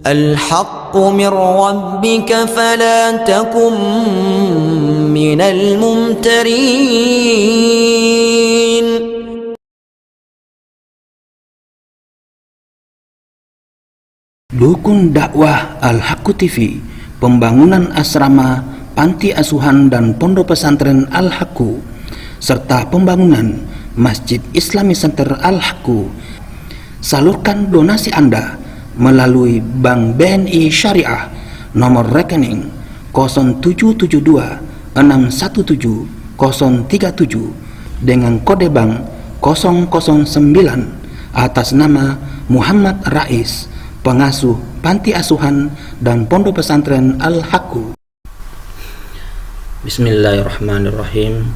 الحق من ربك فلا تكن من الممترين. Dukun dakwah Al-Haqqu TV, pembangunan asrama, panti asuhan dan pondok pesantren Al-Haqqu, serta pembangunan Masjid Islami Center Al-Haqqu. Salurkan donasi Anda melalui Bank BNI Syariah, nomor rekening 0772 617 037 dengan kode bank 009 atas nama Muhammad Rais, pengasuh panti asuhan dan pondok pesantren Al-Haqqu. Bismillahirrahmanirrahim.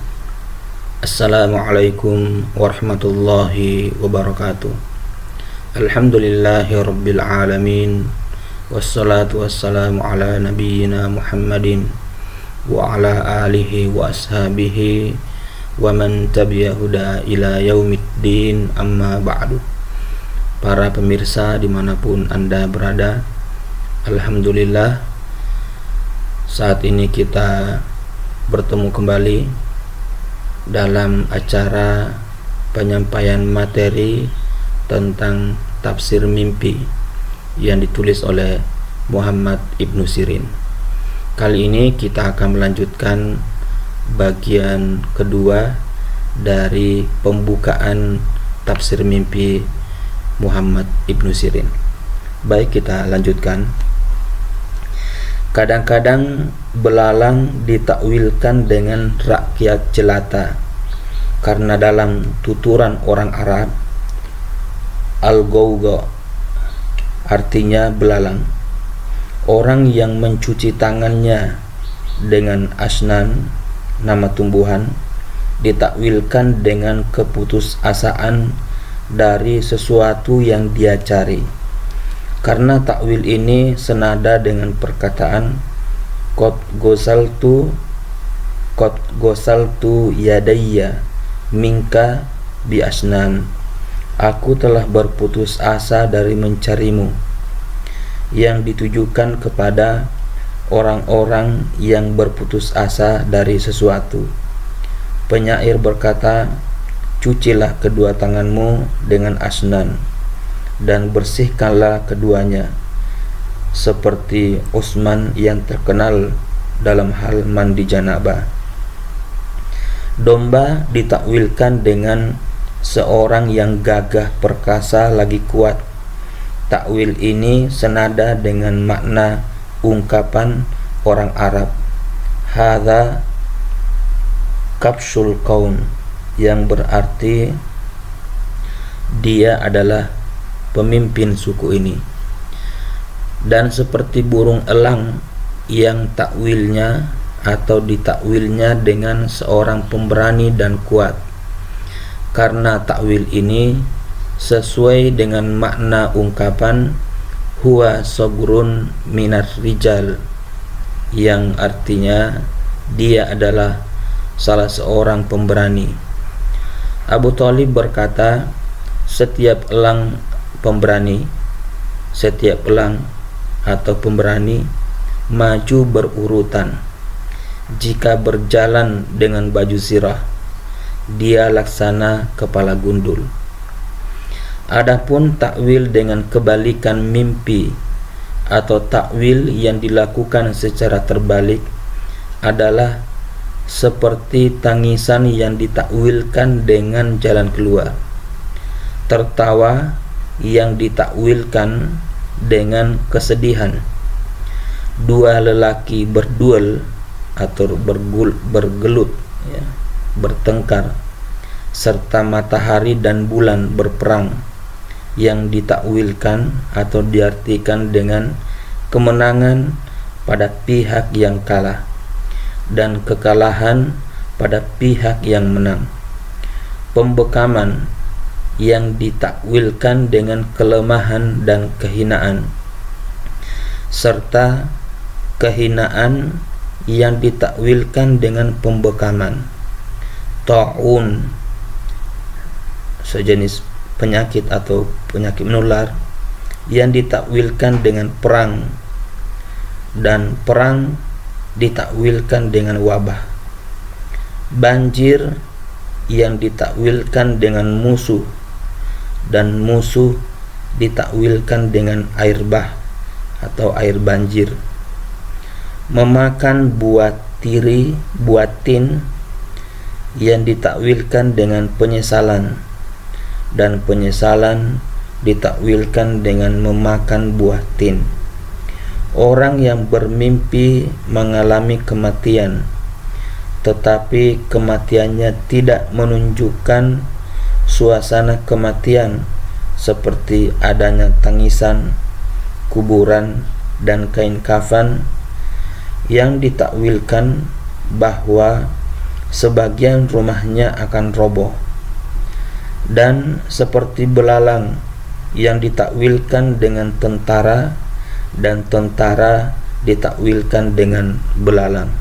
Assalamualaikum warahmatullahi wabarakatuh. Alhamdulillahi rabbil alamin. Wassalatu wassalamu ala nabiyyina Muhammadin wa ala alihi wa ashabihi wa man tabi'a huda ila yaumiddin, amma ba'du. Para pemirsa dimanapun Anda berada, alhamdulillah saat ini kita bertemu kembali dalam acara penyampaian materi tentang tafsir mimpi yang ditulis oleh Muhammad Ibnu Sirin. Kali ini kita akan melanjutkan bagian kedua dari pembukaan tafsir mimpi Muhammad Ibnu Sirin. Baik, kita lanjutkan. Kadang-kadang belalang ditakwilkan dengan rakyat jelata, karena dalam tuturan orang Arab, al-gawga artinya belalang, orang yang mencuci tangannya dengan asnan, nama tumbuhan, ditakwilkan dengan keputusasaan dari sesuatu yang dia cari. Karena takwil ini senada dengan perkataan qad ghasaltu yadayya minka bi asnan, aku telah berputus asa dari mencarimu, yang ditujukan kepada orang-orang yang berputus asa dari sesuatu. Penyair berkata, cucilah kedua tanganmu dengan asnan dan bersihkanlah keduanya, seperti Utsman yang terkenal dalam hal mandi janabah. Domba ditakwilkan dengan seorang yang gagah perkasa lagi kuat. Takwil ini senada dengan makna ungkapan orang Arab hadza kabsul qaum, yang berarti dia adalah pemimpin suku ini. Dan seperti burung elang yang takwilnya atau ditakwilnya dengan seorang pemberani dan kuat, karena takwil ini sesuai dengan makna ungkapan huwa sogrun minar rijal, yang artinya dia adalah salah seorang pemberani. Abu Thalib berkata, setiap elang atau pemberani maju berurutan. Jika berjalan dengan baju zirah, dia laksana kepala gundul. Adapun takwil dengan kebalikan mimpi atau takwil yang dilakukan secara terbalik adalah seperti tangisan yang ditakwilkan dengan jalan keluar, tertawa yang ditakwilkan dengan kesedihan, dua lelaki berduel atau bergelut, bertengkar, serta matahari dan bulan berperang, yang ditakwilkan atau diartikan dengan kemenangan pada pihak yang kalah dan kekalahan pada pihak yang menang. Pembekaman yang ditakwilkan dengan kelemahan dan kehinaan, serta kehinaan yang ditakwilkan dengan pembekaman. Ta'un, sejenis penyakit atau penyakit menular yang ditakwilkan dengan perang, dan perang ditakwilkan dengan wabah. Banjir yang ditakwilkan dengan musuh, dan musuh ditakwilkan dengan air bah atau air banjir. Memakan buah tin yang ditakwilkan dengan penyesalan, dan penyesalan ditakwilkan dengan memakan buah tin. Orang yang bermimpi mengalami kematian, tetapi kematiannya tidak menunjukkan suasana kematian seperti adanya tangisan, kuburan, dan kain kafan, yang ditakwilkan bahwa sebagian rumahnya akan roboh. Dan seperti belalang yang ditakwilkan dengan tentara, dan tentara ditakwilkan dengan belalang.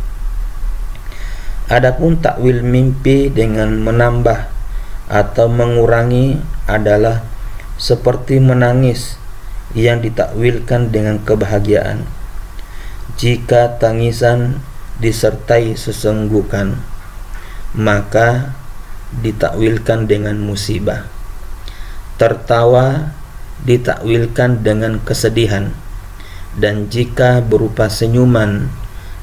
Adapun takwil mimpi dengan menambah atau mengurangi adalah seperti menangis yang ditakwilkan dengan kebahagiaan. Jika tangisan disertai sesenggukan, maka ditakwilkan dengan musibah. Tertawa ditakwilkan dengan kesedihan, dan jika berupa senyuman,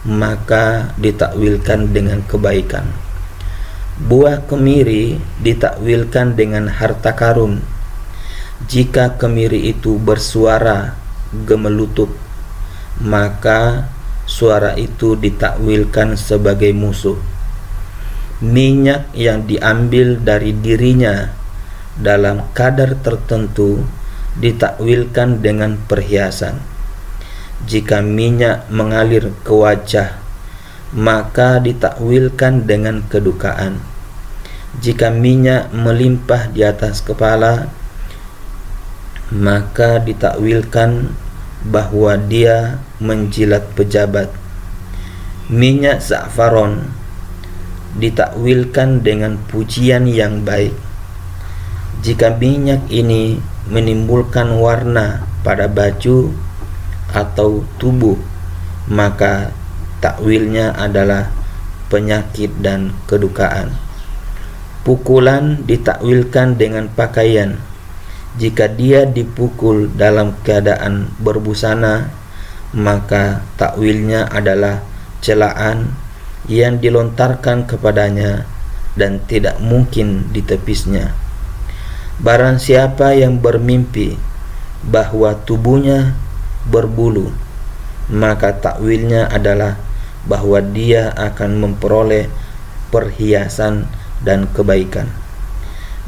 maka ditakwilkan dengan kebaikan. Buah kemiri ditakwilkan dengan harta karun. Jika kemiri itu bersuara gemelutuk, maka suara itu ditakwilkan sebagai musuh. Minyak yang diambil dari dirinya dalam kadar tertentu ditakwilkan dengan perhiasan. Jika minyak mengalir ke wajah, maka ditakwilkan dengan kedukaan. Jika minyak melimpah di atas kepala, maka ditakwilkan bahwa dia menjilat pejabat. Minyak za'faron ditakwilkan dengan pujian yang baik. Jika minyak ini menimbulkan warna pada baju atau tubuh, maka takwilnya adalah penyakit dan kedukaan. Pukulan ditakwilkan dengan pakaian. Jika dia dipukul dalam keadaan berbusana, maka takwilnya adalah celaan yang dilontarkan kepadanya dan tidak mungkin ditepisnya. Barang siapa yang bermimpi bahwa tubuhnya berbulu, maka takwilnya adalah bahwa dia akan memperoleh perhiasan dan kebaikan.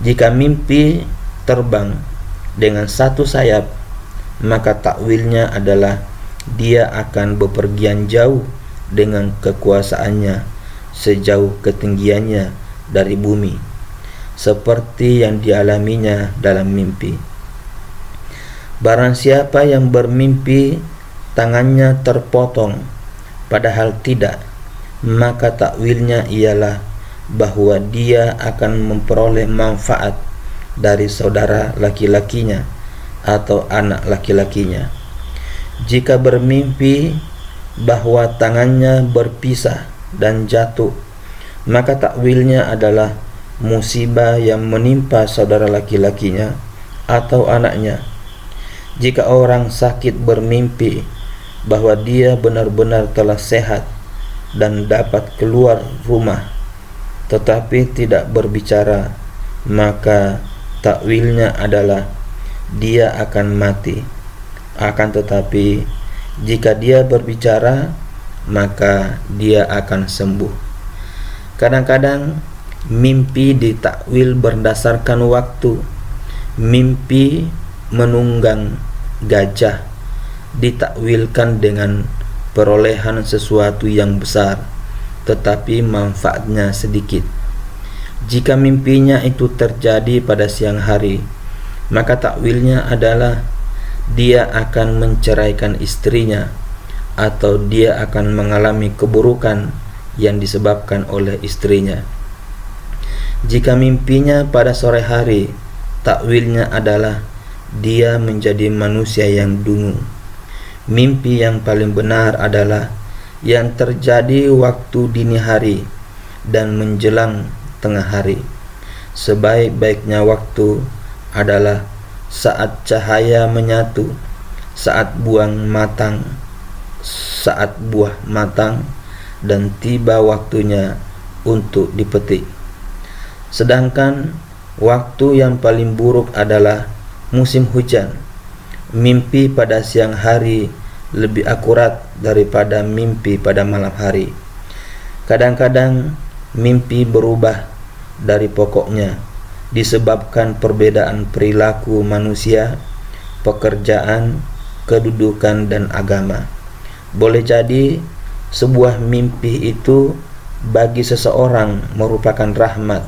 Jika mimpi terbang dengan satu sayap, maka takwilnya adalah dia akan bepergian jauh dengan kekuasaannya sejauh ketinggiannya dari bumi, seperti yang dialaminya dalam mimpi. Barang siapa yang bermimpi tangannya terpotong padahal tidak, maka takwilnya ialah bahwa dia akan memperoleh manfaat dari saudara laki-lakinya atau anak laki-lakinya. Jika bermimpi bahwa tangannya berpisah dan jatuh, maka takwilnya adalah musibah yang menimpa saudara laki-lakinya atau anaknya. Jika orang sakit bermimpi bahwa dia benar-benar telah sehat dan dapat keluar rumah tetapi tidak berbicara, maka takwilnya adalah dia akan mati. Akan tetapi jika dia berbicara, maka dia akan sembuh. Kadang-kadang mimpi ditakwil berdasarkan waktu. Mimpi menunggang gajah ditakwilkan dengan perolehan sesuatu yang besar, tetapi manfaatnya sedikit. Jika mimpinya itu terjadi pada siang hari, maka takwilnya adalah dia akan menceraikan istrinya, atau dia akan mengalami keburukan yang disebabkan oleh istrinya. Jika mimpinya pada sore hari, takwilnya adalah dia menjadi manusia yang dungu. Mimpi yang paling benar adalah yang terjadi waktu dini hari dan menjelang tengah hari. Sebaik-baiknya waktu adalah saat cahaya menyatu, saat buah matang dan tiba waktunya untuk dipetik. Sedangkan waktu yang paling buruk adalah musim hujan. Mimpi pada siang hari lebih akurat daripada mimpi pada malam hari. Kadang-kadang mimpi berubah dari pokoknya disebabkan perbedaan perilaku manusia, pekerjaan, kedudukan, dan agama. Boleh jadi sebuah mimpi itu bagi seseorang merupakan rahmat,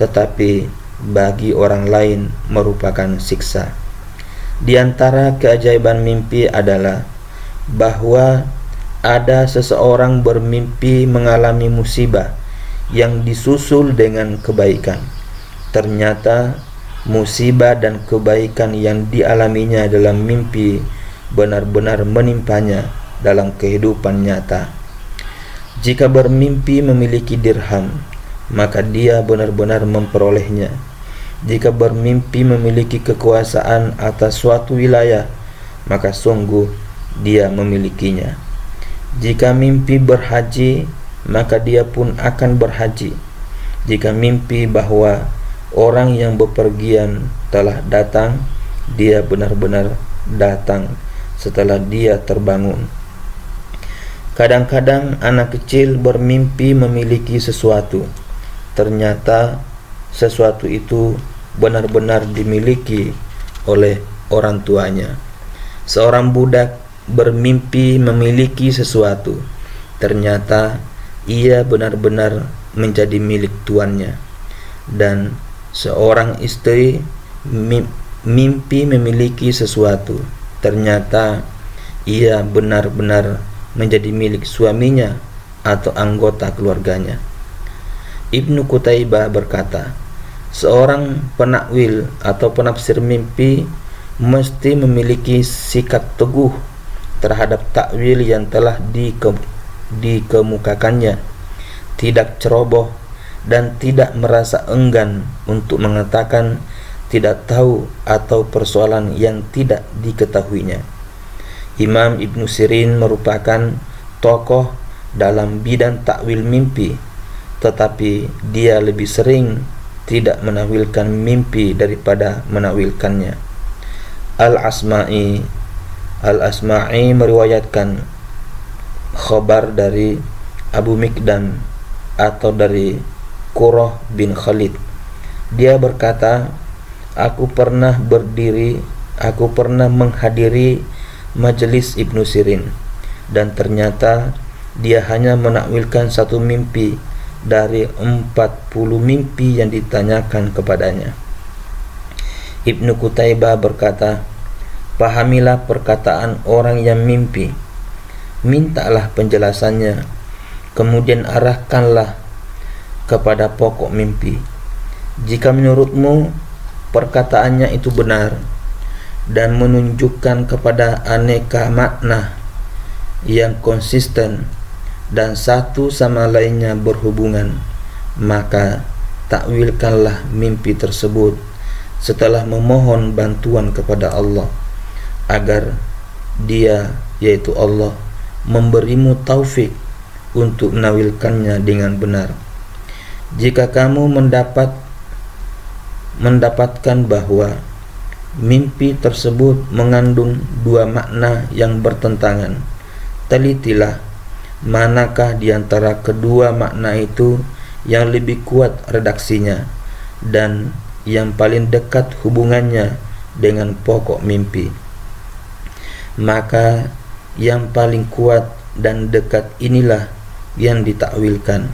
tetapi bagi orang lain merupakan siksa. Di antara keajaiban mimpi adalah bahwa ada seseorang bermimpi mengalami musibah yang disusul dengan kebaikan. Ternyata musibah dan kebaikan yang dialaminya dalam mimpi benar-benar menimpanya dalam kehidupan nyata. Jika bermimpi memiliki dirham, maka dia benar-benar memperolehnya. Jika bermimpi memiliki kekuasaan atas suatu wilayah, maka sungguh dia memilikinya. Jika mimpi berhaji, maka dia pun akan berhaji. Jika mimpi bahwa orang yang bepergian telah datang, dia benar-benar datang setelah dia terbangun. Kadang-kadang anak kecil bermimpi memiliki sesuatu. Ternyata sesuatu itu benar-benar dimiliki oleh orang tuanya. Seorang budak bermimpi memiliki sesuatu. Ternyata ia benar-benar menjadi milik tuannya. Dan seorang istri mimpi memiliki sesuatu. Ternyata ia benar-benar menjadi milik suaminya atau anggota keluarganya. Ibnu Qutaibah berkata, seorang penakwil atau penafsir mimpi mesti memiliki sikap teguh terhadap takwil yang telah dikemukakannya, tidak ceroboh dan tidak merasa enggan untuk mengatakan tidak tahu atau persoalan yang tidak diketahuinya. Imam Ibnu Sirin merupakan tokoh dalam bidang takwil mimpi, tetapi dia lebih sering tidak menawilkan mimpi daripada menawilkannya. Al-Asma'i meriwayatkan khabar dari Abu Mikdam atau dari Qurrah bin Khalid. Dia berkata, aku pernah menghadiri majelis Ibnu Sirin, dan ternyata dia hanya menakwilkan satu mimpi dari 40 mimpi yang ditanyakan kepadanya. Ibnu Qutaibah berkata, pahamilah perkataan orang yang mimpi, mintalah penjelasannya, kemudian arahkanlah kepada pokok mimpi. Jika menurutmu perkataannya itu benar dan menunjukkan kepada aneka makna yang konsisten dan satu sama lainnya berhubungan, maka takwilkanlah mimpi tersebut setelah memohon bantuan kepada Allah agar Dia, yaitu Allah, memberimu taufik untuk menawilkannya dengan benar. Jika kamu mendapatkan bahwa mimpi tersebut mengandung dua makna yang bertentangan, telitilah manakah di antara kedua makna itu yang lebih kuat redaksinya dan yang paling dekat hubungannya dengan pokok mimpi. Maka yang paling kuat dan dekat inilah yang ditakwilkan.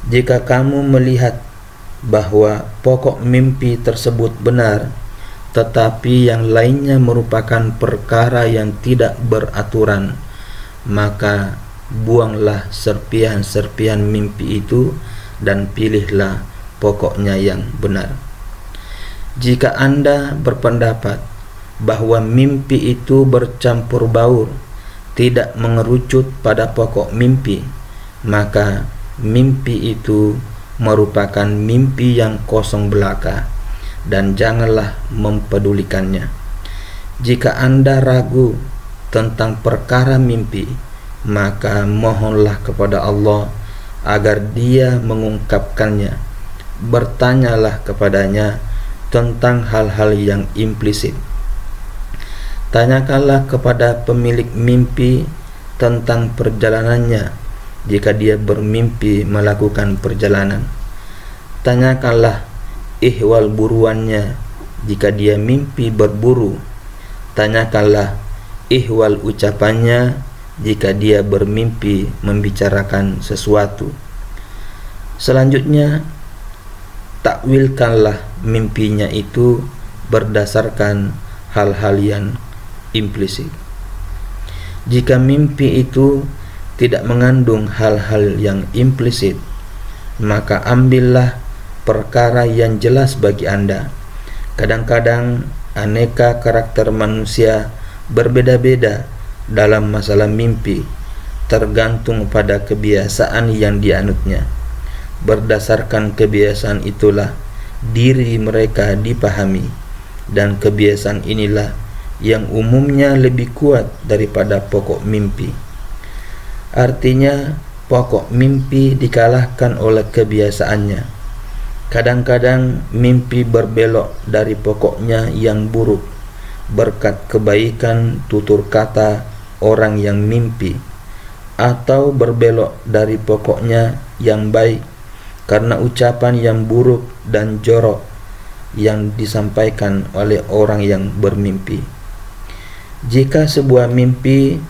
Jika kamu melihat bahwa pokok mimpi tersebut benar, tetapi yang lainnya merupakan perkara yang tidak beraturan, maka buanglah serpihan-serpihan mimpi itu dan pilihlah pokoknya yang benar. Jika Anda berpendapat bahwa mimpi itu bercampur baur, tidak mengerucut pada pokok mimpi, maka mimpi itu merupakan mimpi yang kosong belaka, dan janganlah mempedulikannya. Jika Anda ragu tentang perkara mimpi, maka mohonlah kepada Allah agar Dia mengungkapkannya. Bertanyalah kepadanya tentang hal-hal yang implisit. Tanyakanlah kepada pemilik mimpi tentang perjalanannya jika dia bermimpi melakukan perjalanan. Tanyakanlah ihwal buruannya jika dia mimpi berburu. Tanyakanlah ihwal ucapannya jika dia bermimpi membicarakan sesuatu. Selanjutnya, takwilkanlah mimpinya itu berdasarkan hal-hal yang implisit. Jika mimpi itu tidak mengandung hal-hal yang implisit, maka ambillah perkara yang jelas bagi Anda. Kadang-kadang aneka karakter manusia berbeda-beda dalam masalah mimpi, tergantung pada kebiasaan yang dianutnya. Berdasarkan kebiasaan itulah diri mereka dipahami, dan kebiasaan inilah yang umumnya lebih kuat daripada pokok mimpi. Artinya, pokok mimpi dikalahkan oleh kebiasaannya. Kadang-kadang mimpi berbelok dari pokoknya yang buruk berkat kebaikan tutur kata orang yang mimpi, atau berbelok dari pokoknya yang baik karena ucapan yang buruk dan jorok yang disampaikan oleh orang yang bermimpi. Jika sebuah mimpi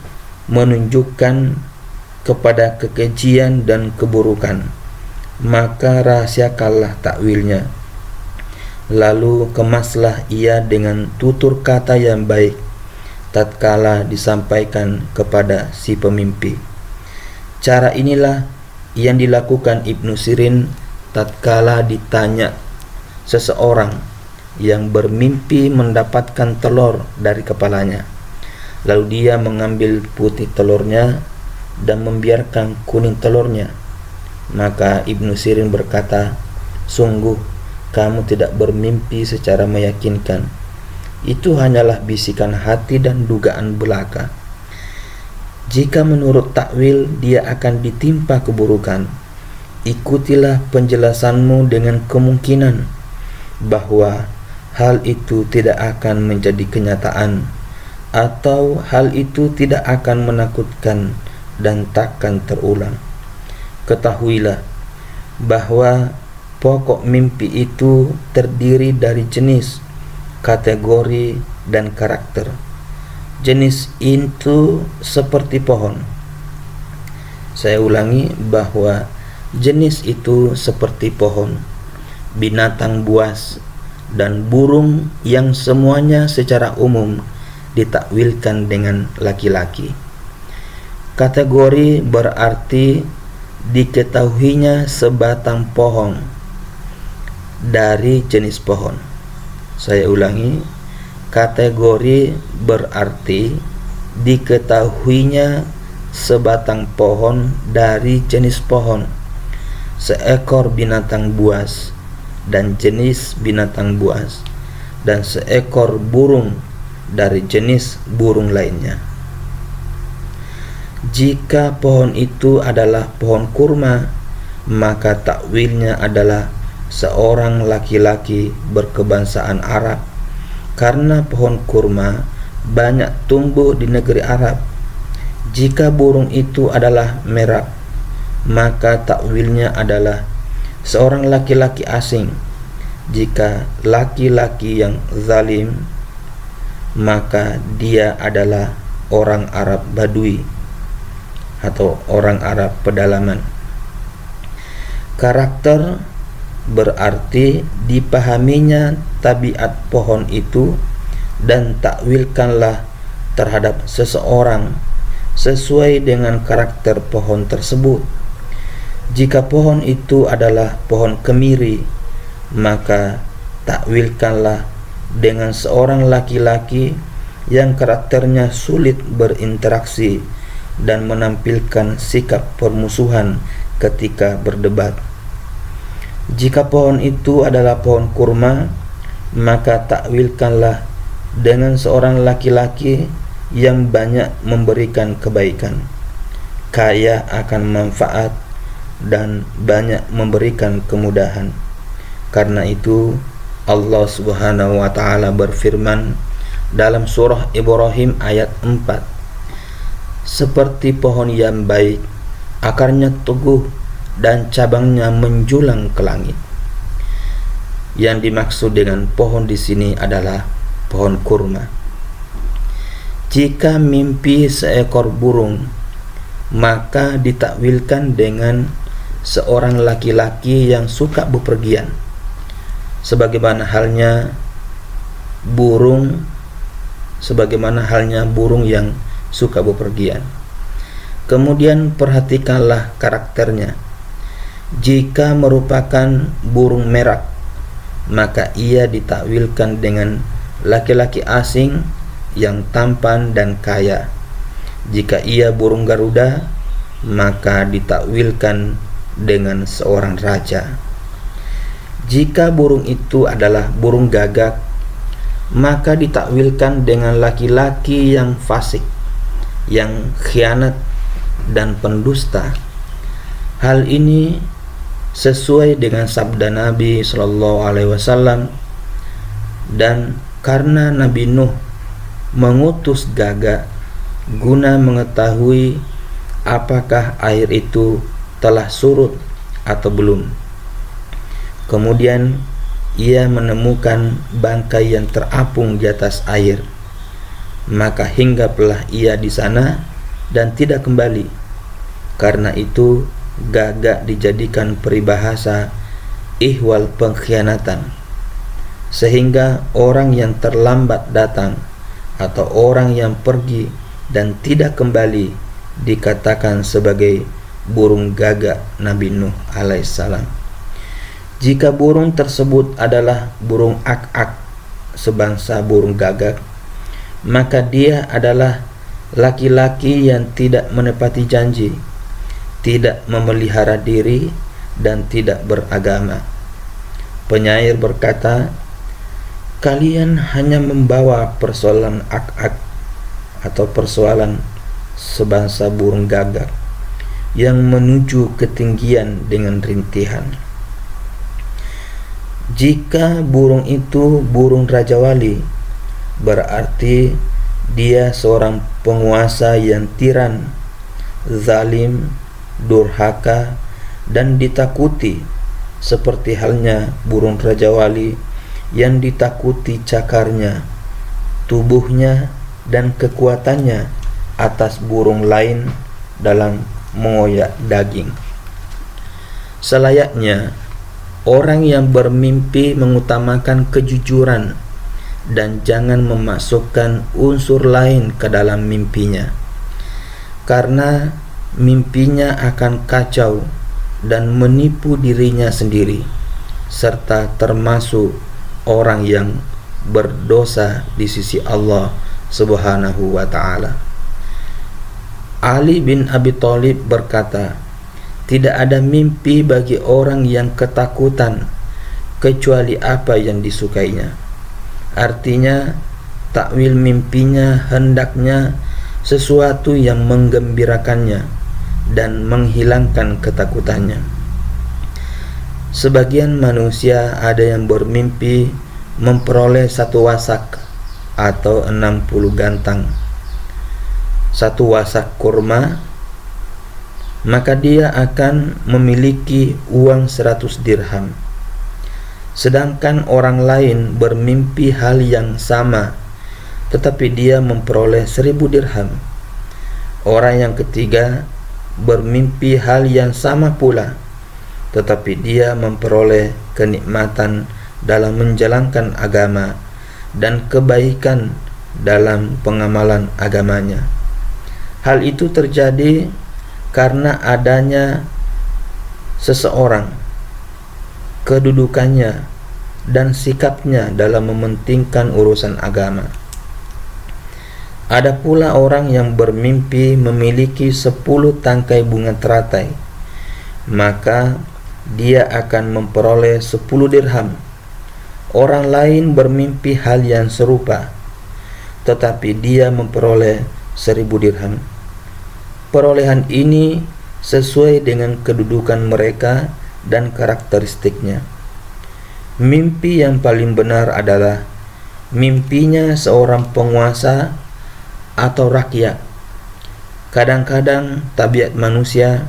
menunjukkan kepada kekejian dan keburukan, maka rahasiakanlah takwilnya. Lalu kemaslah ia dengan tutur kata yang baik tatkala disampaikan kepada si pemimpi. Cara inilah yang dilakukan Ibnu Sirin tatkala ditanya seseorang yang bermimpi mendapatkan telur dari kepalanya. Lalu dia mengambil putih telurnya dan membiarkan kuning telurnya. Maka Ibnu Sirin berkata, "Sungguh kamu tidak bermimpi secara meyakinkan. Itu hanyalah bisikan hati dan dugaan belaka. Jika menurut takwil dia akan ditimpa keburukan, ikutilah penjelasanmu dengan kemungkinan bahwa hal itu tidak akan menjadi kenyataan, atau hal itu tidak akan menakutkan dan takkan terulang. Ketahuilah bahwa pokok mimpi itu terdiri dari jenis, kategori, dan karakter. Jenis itu seperti pohon." Saya ulangi, bahwa jenis itu seperti pohon, binatang buas, dan burung yang semuanya secara umum ditakwilkan dengan laki-laki. Kategori berarti diketahuinya sebatang pohon dari jenis pohon. Saya ulangi, kategori berarti diketahuinya sebatang pohon dari jenis pohon, seekor binatang buas dan jenis binatang buas, dan seekor burung dari jenis burung lainnya. Jika pohon itu adalah pohon kurma, maka takwilnya adalah seorang laki-laki berkebangsaan Arab, karena pohon kurma banyak tumbuh di negeri Arab. Jika burung itu adalah merak, maka takwilnya adalah seorang laki-laki asing. Jika laki-laki yang zalim, maka dia adalah orang Arab Badui atau orang Arab pedalaman. Karakter berarti dipahaminya tabiat pohon itu, dan takwilkanlah terhadap seseorang sesuai dengan karakter pohon tersebut. Jika pohon itu adalah pohon kemiri, maka takwilkanlah dengan seorang laki-laki yang karakternya sulit berinteraksi dan menampilkan sikap permusuhan ketika berdebat. Jika pohon itu adalah pohon kurma, maka takwilkanlah dengan seorang laki-laki yang banyak memberikan kebaikan, kaya akan manfaat, dan banyak memberikan kemudahan. Karena itu Allah Subhanahu wa taala berfirman dalam surah Ibrahim ayat 4, seperti pohon yang baik, akarnya teguh dan cabangnya menjulang ke langit. Yang dimaksud dengan pohon di sini adalah pohon kurma. Jika mimpi seekor burung, maka ditakwilkan dengan seorang laki-laki yang suka bepergian, sebagaimana halnya burung yang suka bepergian. Kemudian perhatikanlah karakternya. Jika merupakan burung merak, maka ia ditakwilkan dengan laki-laki asing yang tampan dan kaya. Jika ia burung garuda, maka ditakwilkan dengan seorang raja. Jika burung itu adalah burung gagak, maka ditakwilkan dengan laki-laki yang fasik, yang khianat dan pendusta. Hal ini sesuai dengan sabda Nabi Shallallahu Alaihi Wasallam, dan karena Nabi Nuh mengutus gagak guna mengetahui apakah air itu telah surut atau belum. Kemudian ia menemukan bangkai yang terapung di atas air, maka hinggaplah ia di sana dan tidak kembali. Karena itu gagak dijadikan peribahasa ihwal pengkhianatan, sehingga orang yang terlambat datang atau orang yang pergi dan tidak kembali dikatakan sebagai burung gagak Nabi Nuh alaihissalam. Jika burung tersebut adalah burung ak-ak, sebangsa burung gagak, maka dia adalah laki-laki yang tidak menepati janji, tidak memelihara diri, dan tidak beragama. Penyair berkata, kalian hanya membawa persoalan ak-ak atau persoalan sebangsa burung gagak yang menuju ketinggian dengan rintihan. Jika burung itu burung Raja Wali, berarti dia seorang penguasa yang tiran, zalim, durhaka, dan ditakuti, seperti halnya burung Raja Wali yang ditakuti cakarnya, tubuhnya, dan kekuatannya atas burung lain dalam mengoyak daging. Selayaknya orang yang bermimpi mengutamakan kejujuran dan jangan memasukkan unsur lain ke dalam mimpinya, karena mimpinya akan kacau dan menipu dirinya sendiri, serta termasuk orang yang berdosa di sisi Allah Subhanahu wa ta'ala. Ali bin Abi Thalib berkata, tidak ada mimpi bagi orang yang ketakutan kecuali apa yang disukainya. Artinya, takwil mimpinya hendaknya sesuatu yang menggembirakannya dan menghilangkan ketakutannya. Sebagian manusia ada yang bermimpi memperoleh 1 wasak atau 60 gantang, 1 wasak kurma, maka dia akan memiliki uang 100 dirham. Sedangkan orang lain bermimpi hal yang sama, tetapi dia memperoleh 1000 dirham. Orang yang ketiga bermimpi hal yang sama pula, tetapi dia memperoleh kenikmatan dalam menjalankan agama dan kebaikan dalam pengamalan agamanya. Hal itu terjadi karena adanya seseorang, kedudukannya, dan sikapnya dalam mementingkan urusan agama. Ada pula orang yang bermimpi memiliki 10 tangkai bunga teratai, maka dia akan memperoleh 10 dirham. Orang lain bermimpi hal yang serupa, tetapi dia memperoleh 1000 dirham. Perolehan ini sesuai dengan kedudukan mereka dan karakteristiknya. Mimpi yang paling benar adalah mimpinya seorang penguasa atau rakyat. Kadang-kadang tabiat manusia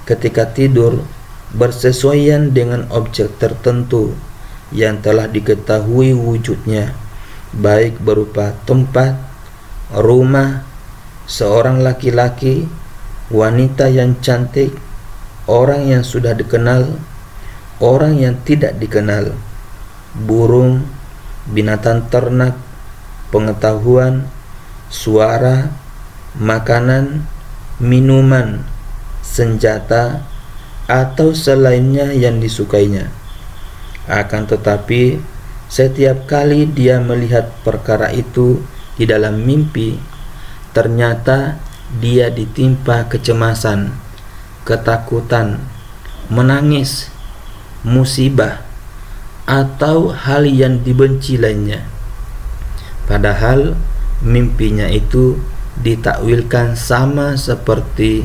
ketika tidur bersesuaian dengan objek tertentu yang telah diketahui wujudnya, baik berupa tempat, rumah, seorang laki-laki, wanita yang cantik, orang yang sudah dikenal, orang yang tidak dikenal, burung, binatang ternak, pengetahuan, suara, makanan, minuman, senjata, atau selainnya yang disukainya. Akan tetapi, setiap kali dia melihat perkara itu di dalam mimpi, ternyata dia ditimpa kecemasan, ketakutan, menangis, musibah, atau hal yang dibenci lainnya. Padahal mimpinya itu ditakwilkan sama seperti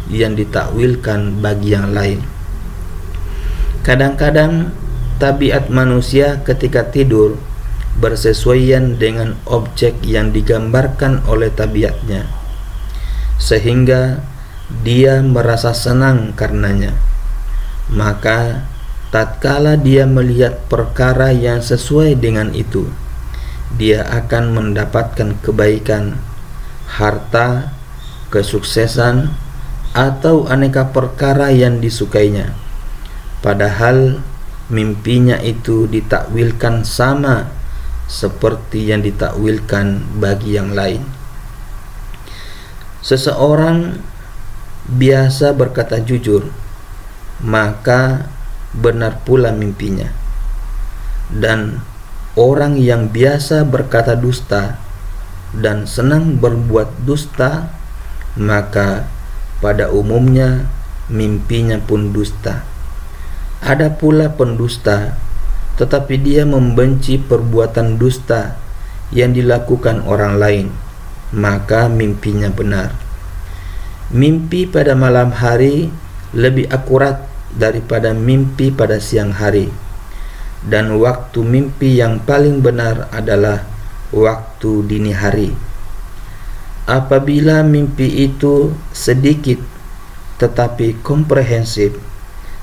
yang ditakwilkan bagi yang lain. Kadang-kadang tabiat manusia ketika tidur bersesuaian dengan objek yang digambarkan oleh tabiatnya, sehingga dia merasa senang karenanya. Maka tatkala dia melihat perkara yang sesuai dengan itu, dia akan mendapatkan kebaikan, harta, kesuksesan, atau aneka perkara yang disukainya. Padahal mimpinya itu ditakwilkan sama seperti yang ditakwilkan bagi yang lain. Seseorang biasa berkata jujur, maka benar pula mimpinya. Dan orang yang biasa berkata dusta dan senang berbuat dusta, maka pada umumnya mimpinya pun dusta. Ada pula pendusta, tetapi dia membenci perbuatan dusta yang dilakukan orang lain, maka mimpinya benar. Mimpi pada malam hari lebih akurat daripada mimpi pada siang hari, dan waktu mimpi yang paling benar adalah waktu dini hari. Apabila mimpi itu sedikit tetapi komprehensif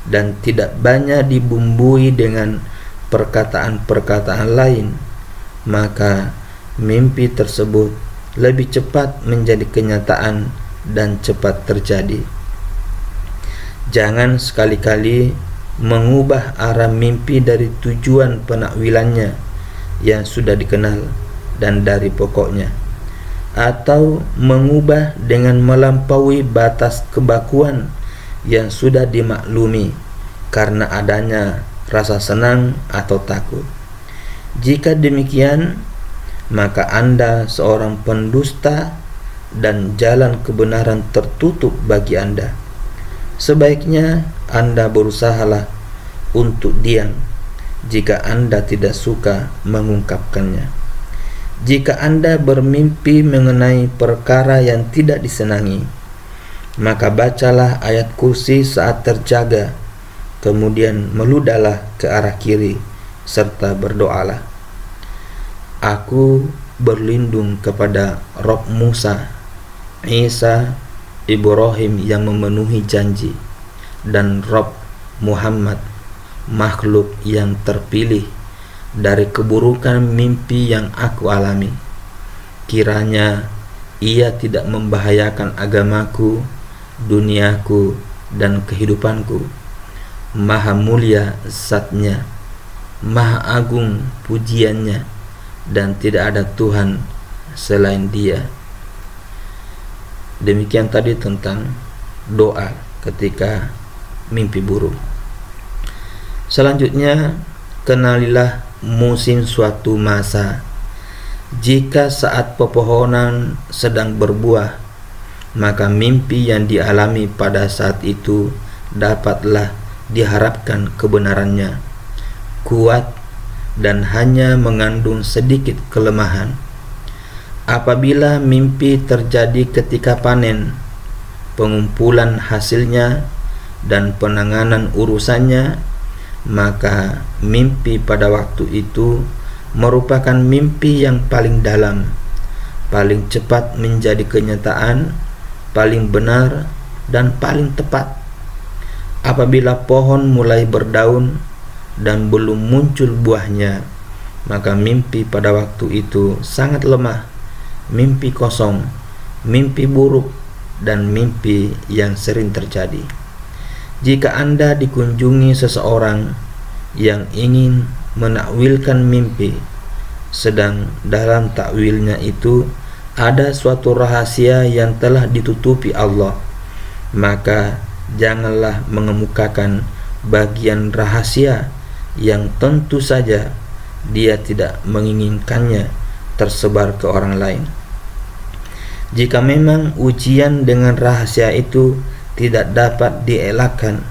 dan tidak banyak dibumbui dengan perkataan-perkataan lain, maka mimpi tersebut lebih cepat menjadi kenyataan dan cepat terjadi. Jangan sekali-kali mengubah arah mimpi dari tujuan penakwilannya yang sudah dikenal dan dari pokoknya, atau mengubah dengan melampaui batas kebakuan yang sudah dimaklumi karena adanya rasa senang atau takut. Jika demikian, maka Anda seorang pendusta dan jalan kebenaran tertutup bagi Anda. Sebaiknya Anda berusahalah untuk diam jika Anda tidak suka mengungkapkannya. Jika Anda bermimpi mengenai perkara yang tidak disenangi, maka bacalah ayat kursi saat terjaga, kemudian meludahlah ke arah kiri serta berdoalah. Aku berlindung kepada Rob Musa, Isa, Ibrahim yang memenuhi janji, dan Rob Muhammad, makhluk yang terpilih, dari keburukan mimpi yang aku alami. Kiranya ia tidak membahayakan agamaku, duniaku, dan kehidupanku. Maha mulia zatnya, maha agung pujiannya, dan tidak ada Tuhan selain dia. Demikian tadi tentang doa ketika mimpi buruk. Selanjutnya, kenalilah musim suatu masa. Jika saat pepohonan sedang berbuah, maka mimpi yang dialami pada saat itu dapatlah diharapkan kebenarannya kuat dan hanya mengandung sedikit kelemahan. Apabila mimpi terjadi ketika panen, pengumpulan hasilnya dan penanganan urusannya, maka mimpi pada waktu itu merupakan mimpi yang paling dalam, paling cepat menjadi kenyataan, paling benar dan paling tepat. Apabila pohon mulai berdaun dan belum muncul buahnya, maka mimpi pada waktu itu sangat lemah, mimpi kosong, mimpi buruk, dan mimpi yang sering terjadi. Jika Anda dikunjungi seseorang yang ingin menakwilkan mimpi, sedang dalam takwilnya itu ada suatu rahasia yang telah ditutupi Allah, maka janganlah mengemukakan bagian rahasia yang tentu saja dia tidak menginginkannya tersebar ke orang lain. Jika memang ujian dengan rahasia itu tidak dapat dielakkan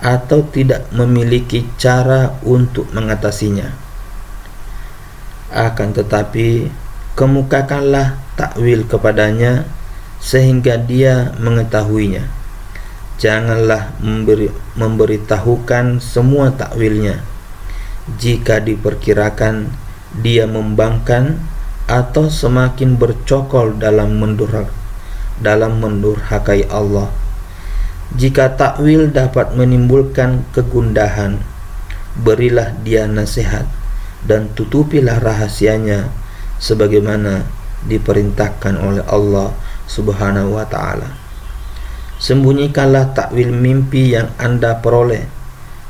atau tidak memiliki cara untuk mengatasinya, akan tetapi kemukakanlah takwil kepadanya sehingga dia mengetahuinya. Janganlah memberitahukan semua takwilnya. Jika diperkirakan dia membangkang atau semakin bercokol dalam mendurhakai Allah. Jika takwil dapat menimbulkan kegundahan, berilah dia nasihat dan tutupilah rahasianya sebagaimana diperintahkan oleh Allah Subhanahu wa ta'ala. Sembunyikanlah takwil mimpi yang Anda peroleh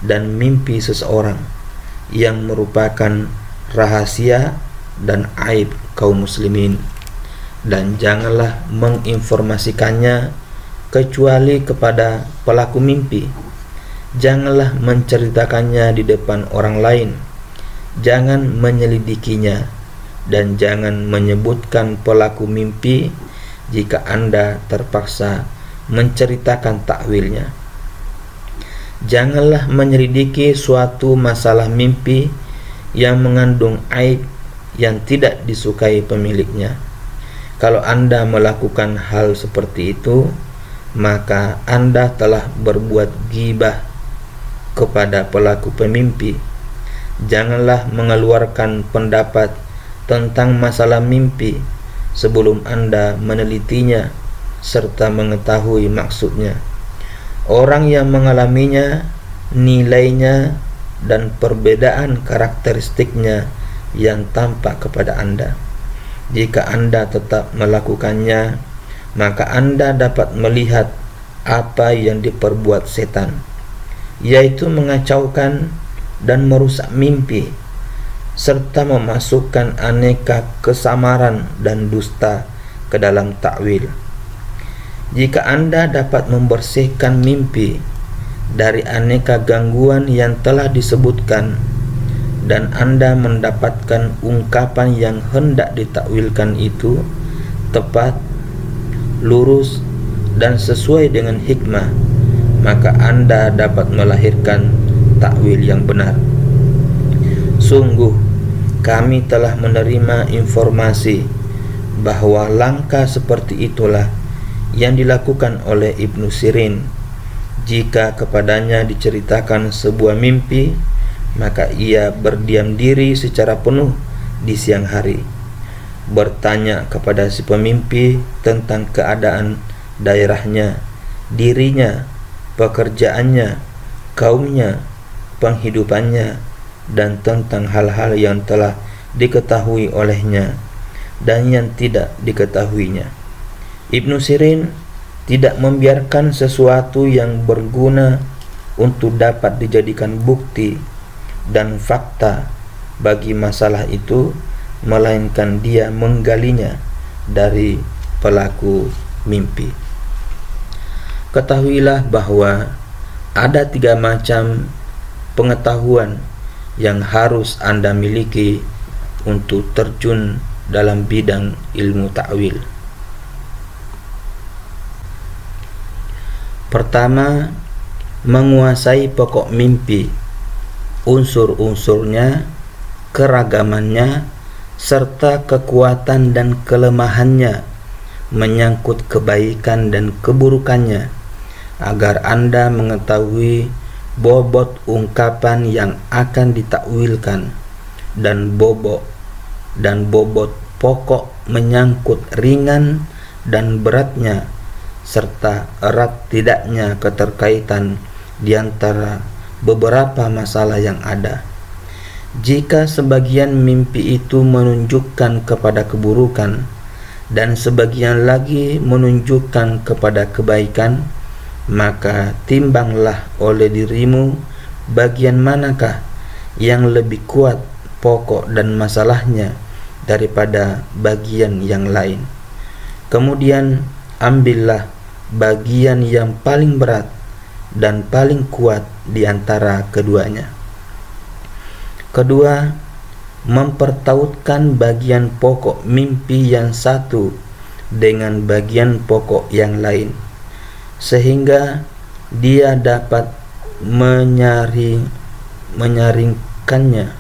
dan mimpi seseorang yang merupakan rahasia dan aib kaum muslimin, dan janganlah menginformasikannya kecuali kepada pelaku mimpi. Janganlah menceritakannya di depan orang lain, jangan menyelidikinya, dan jangan menyebutkan pelaku mimpi jika Anda terpaksa menceritakan takwilnya. Janganlah menyelidiki suatu masalah mimpi yang mengandung aib yang tidak disukai pemiliknya. Kalau Anda melakukan hal seperti itu, maka Anda telah berbuat ghibah kepada pelaku pemimpi. Janganlah mengeluarkan pendapat tentang masalah mimpi sebelum Anda menelitinya serta mengetahui maksudnya, orang yang mengalaminya, nilainya, dan perbedaan karakteristiknya yang tampak kepada Anda. Jika Anda tetap melakukannya, maka Anda dapat melihat apa yang diperbuat setan, yaitu mengacaukan dan merusak mimpi, serta memasukkan aneka kesamaran dan dusta ke dalam takwil. Jika Anda dapat membersihkan mimpi dari aneka gangguan yang telah disebutkan, dan Anda mendapatkan ungkapan yang hendak ditakwilkan itu tepat, lurus, dan sesuai dengan hikmah, maka Anda dapat melahirkan takwil yang benar. Sungguh, kami telah menerima informasi bahwa langkah seperti itulah yang dilakukan oleh Ibnu Sirin. Jika kepadanya diceritakan sebuah mimpi, maka ia berdiam diri secara penuh di siang hari, bertanya kepada si pemimpi tentang keadaan daerahnya, dirinya, pekerjaannya, kaumnya, penghidupannya, dan tentang hal-hal yang telah diketahui olehnya dan yang tidak diketahuinya. Ibnu Sirin tidak membiarkan sesuatu yang berguna untuk dapat dijadikan bukti dan fakta bagi masalah itu, melainkan dia menggalinya dari pelaku mimpi. Ketahuilah bahwa ada 3 macam pengetahuan yang harus Anda miliki untuk terjun dalam bidang ilmu ta'wil. Pertama, menguasai pokok mimpi, unsur-unsurnya, keragamannya, serta kekuatan dan kelemahannya, menyangkut kebaikan dan keburukannya, agar Anda mengetahui bobot ungkapan yang akan ditakwilkan dan bobot pokok menyangkut ringan dan beratnya, serta erat tidaknya keterkaitan di antara beberapa masalah yang ada. Jika sebagian mimpi itu menunjukkan kepada keburukan dan sebagian lagi menunjukkan kepada kebaikan, maka timbanglah oleh dirimu bagian manakah yang lebih kuat pokok dan masalahnya daripada bagian yang lain. Kemudian ambillah bagian yang paling berat dan paling kuat di antara keduanya. Kedua, mempertautkan bagian pokok mimpi yang satu dengan bagian pokok yang lain, sehingga dia dapat menyaringkannya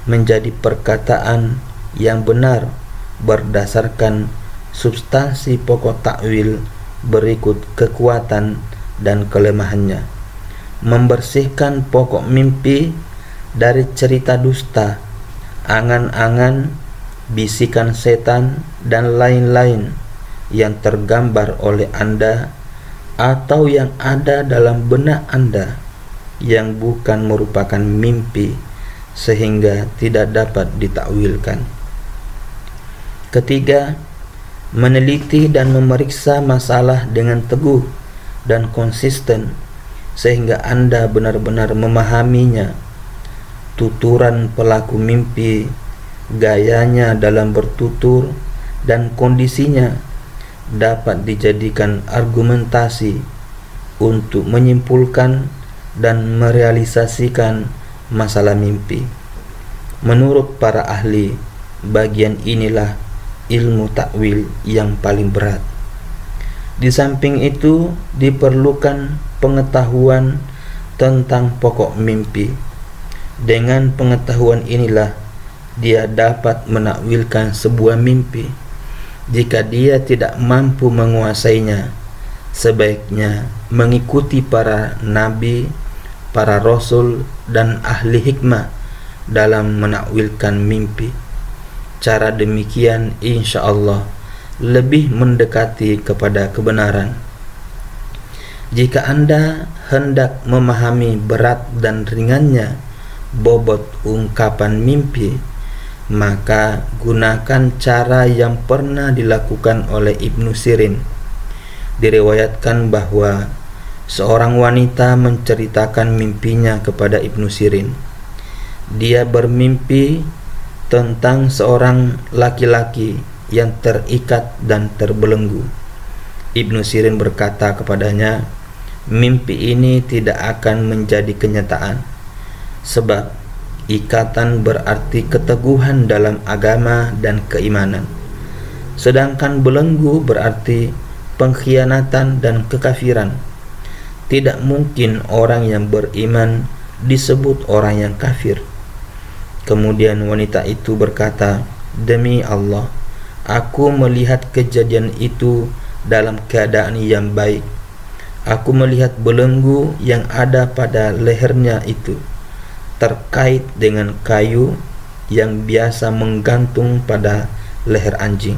menjadi perkataan yang benar berdasarkan substansi pokok takwil berikut kekuatan dan kelemahannya. Membersihkan pokok mimpi dari cerita dusta, angan-angan, bisikan setan, dan lain-lain yang tergambar oleh Anda atau yang ada dalam benak Anda yang bukan merupakan mimpi, sehingga tidak dapat ditakwilkan. Ketiga, meneliti dan memeriksa masalah dengan teguh dan konsisten sehingga Anda benar-benar memahaminya. Tuturan pelaku mimpi, gayanya dalam bertutur, dan kondisinya dapat dijadikan argumentasi untuk menyimpulkan dan merealisasikan masalah mimpi. Menurut para ahli, bagian inilah ilmu takwil yang paling berat. Di samping itu, diperlukan pengetahuan tentang pokok mimpi. Dengan pengetahuan inilah dia dapat menakwilkan sebuah mimpi. Jika dia tidak mampu menguasainya, sebaiknya mengikuti para nabi, para rasul, dan ahli hikmah dalam menakwilkan mimpi. Cara demikian insya Allah lebih mendekati kepada kebenaran. Jika Anda hendak memahami berat dan ringannya bobot ungkapan mimpi, maka gunakan cara yang pernah dilakukan oleh Ibnu Sirin. Diriwayatkan bahwa seorang wanita menceritakan mimpinya kepada Ibnu Sirin. Dia bermimpi tentang seorang laki-laki yang terikat dan terbelenggu. Ibnu Sirin berkata kepadanya, mimpi ini tidak akan menjadi kenyataan, sebab ikatan berarti keteguhan dalam agama dan keimanan, sedangkan belenggu berarti pengkhianatan dan kekafiran. Tidak mungkin orang yang beriman disebut orang yang kafir. Kemudian wanita itu berkata, demi Allah, aku melihat kejadian itu dalam keadaan yang baik. Aku melihat belenggu yang ada pada lehernya itu terkait dengan kayu yang biasa menggantung pada leher anjing.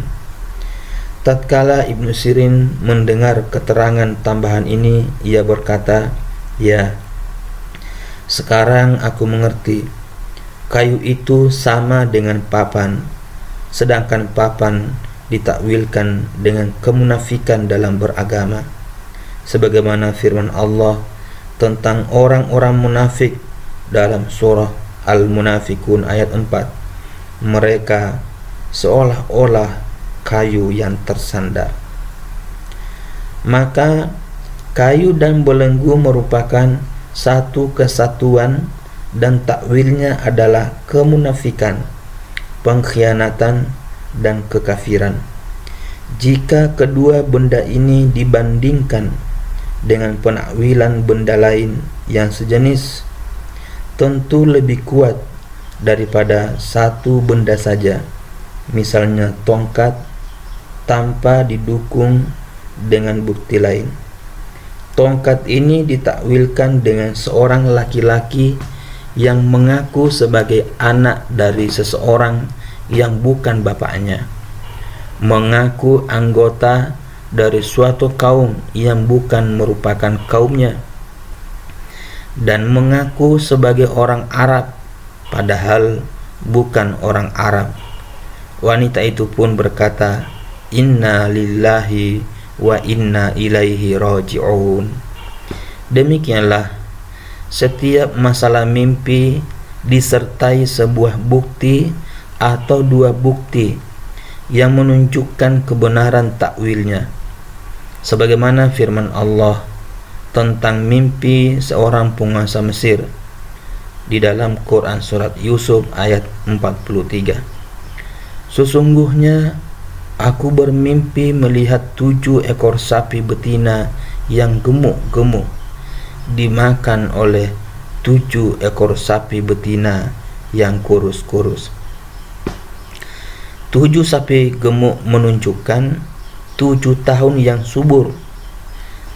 Tatkala Ibnu Sirin mendengar keterangan tambahan ini, ia berkata, ya, sekarang aku mengerti. Kayu itu sama dengan papan, sedangkan papan ditakwilkan dengan kemunafikan dalam beragama, sebagaimana firman Allah tentang orang-orang munafik dalam surah Al-Munafikun ayat 4. Mereka seolah-olah kayu yang tersandar. Maka kayu dan belenggu merupakan satu kesatuan dan takwilnya adalah kemunafikan, pengkhianatan, dan kekafiran. Jika kedua benda ini dibandingkan dengan penakwilan benda lain yang sejenis, tentu lebih kuat daripada satu benda saja, misalnya tongkat, tanpa didukung dengan bukti lain. Tongkat ini ditakwilkan dengan seorang laki-laki yang mengaku sebagai anak dari seseorang yang bukan bapaknya, mengaku anggota dari suatu kaum yang bukan merupakan kaumnya, dan mengaku sebagai orang Arab padahal bukan orang Arab. Wanita itu pun berkata, "Inna lillahi wa inna ilaihi raji'un." Demikianlah setiap masalah mimpi disertai sebuah bukti atau dua bukti yang menunjukkan kebenaran takwilnya, sebagaimana firman Allah tentang mimpi seorang penguasa Mesir di dalam Quran surat Yusuf ayat 43. "Sesungguhnya aku bermimpi melihat 7 ekor sapi betina yang gemuk-gemuk dimakan oleh 7 ekor sapi betina yang kurus-kurus." 7 sapi gemuk menunjukkan 7 tahun yang subur,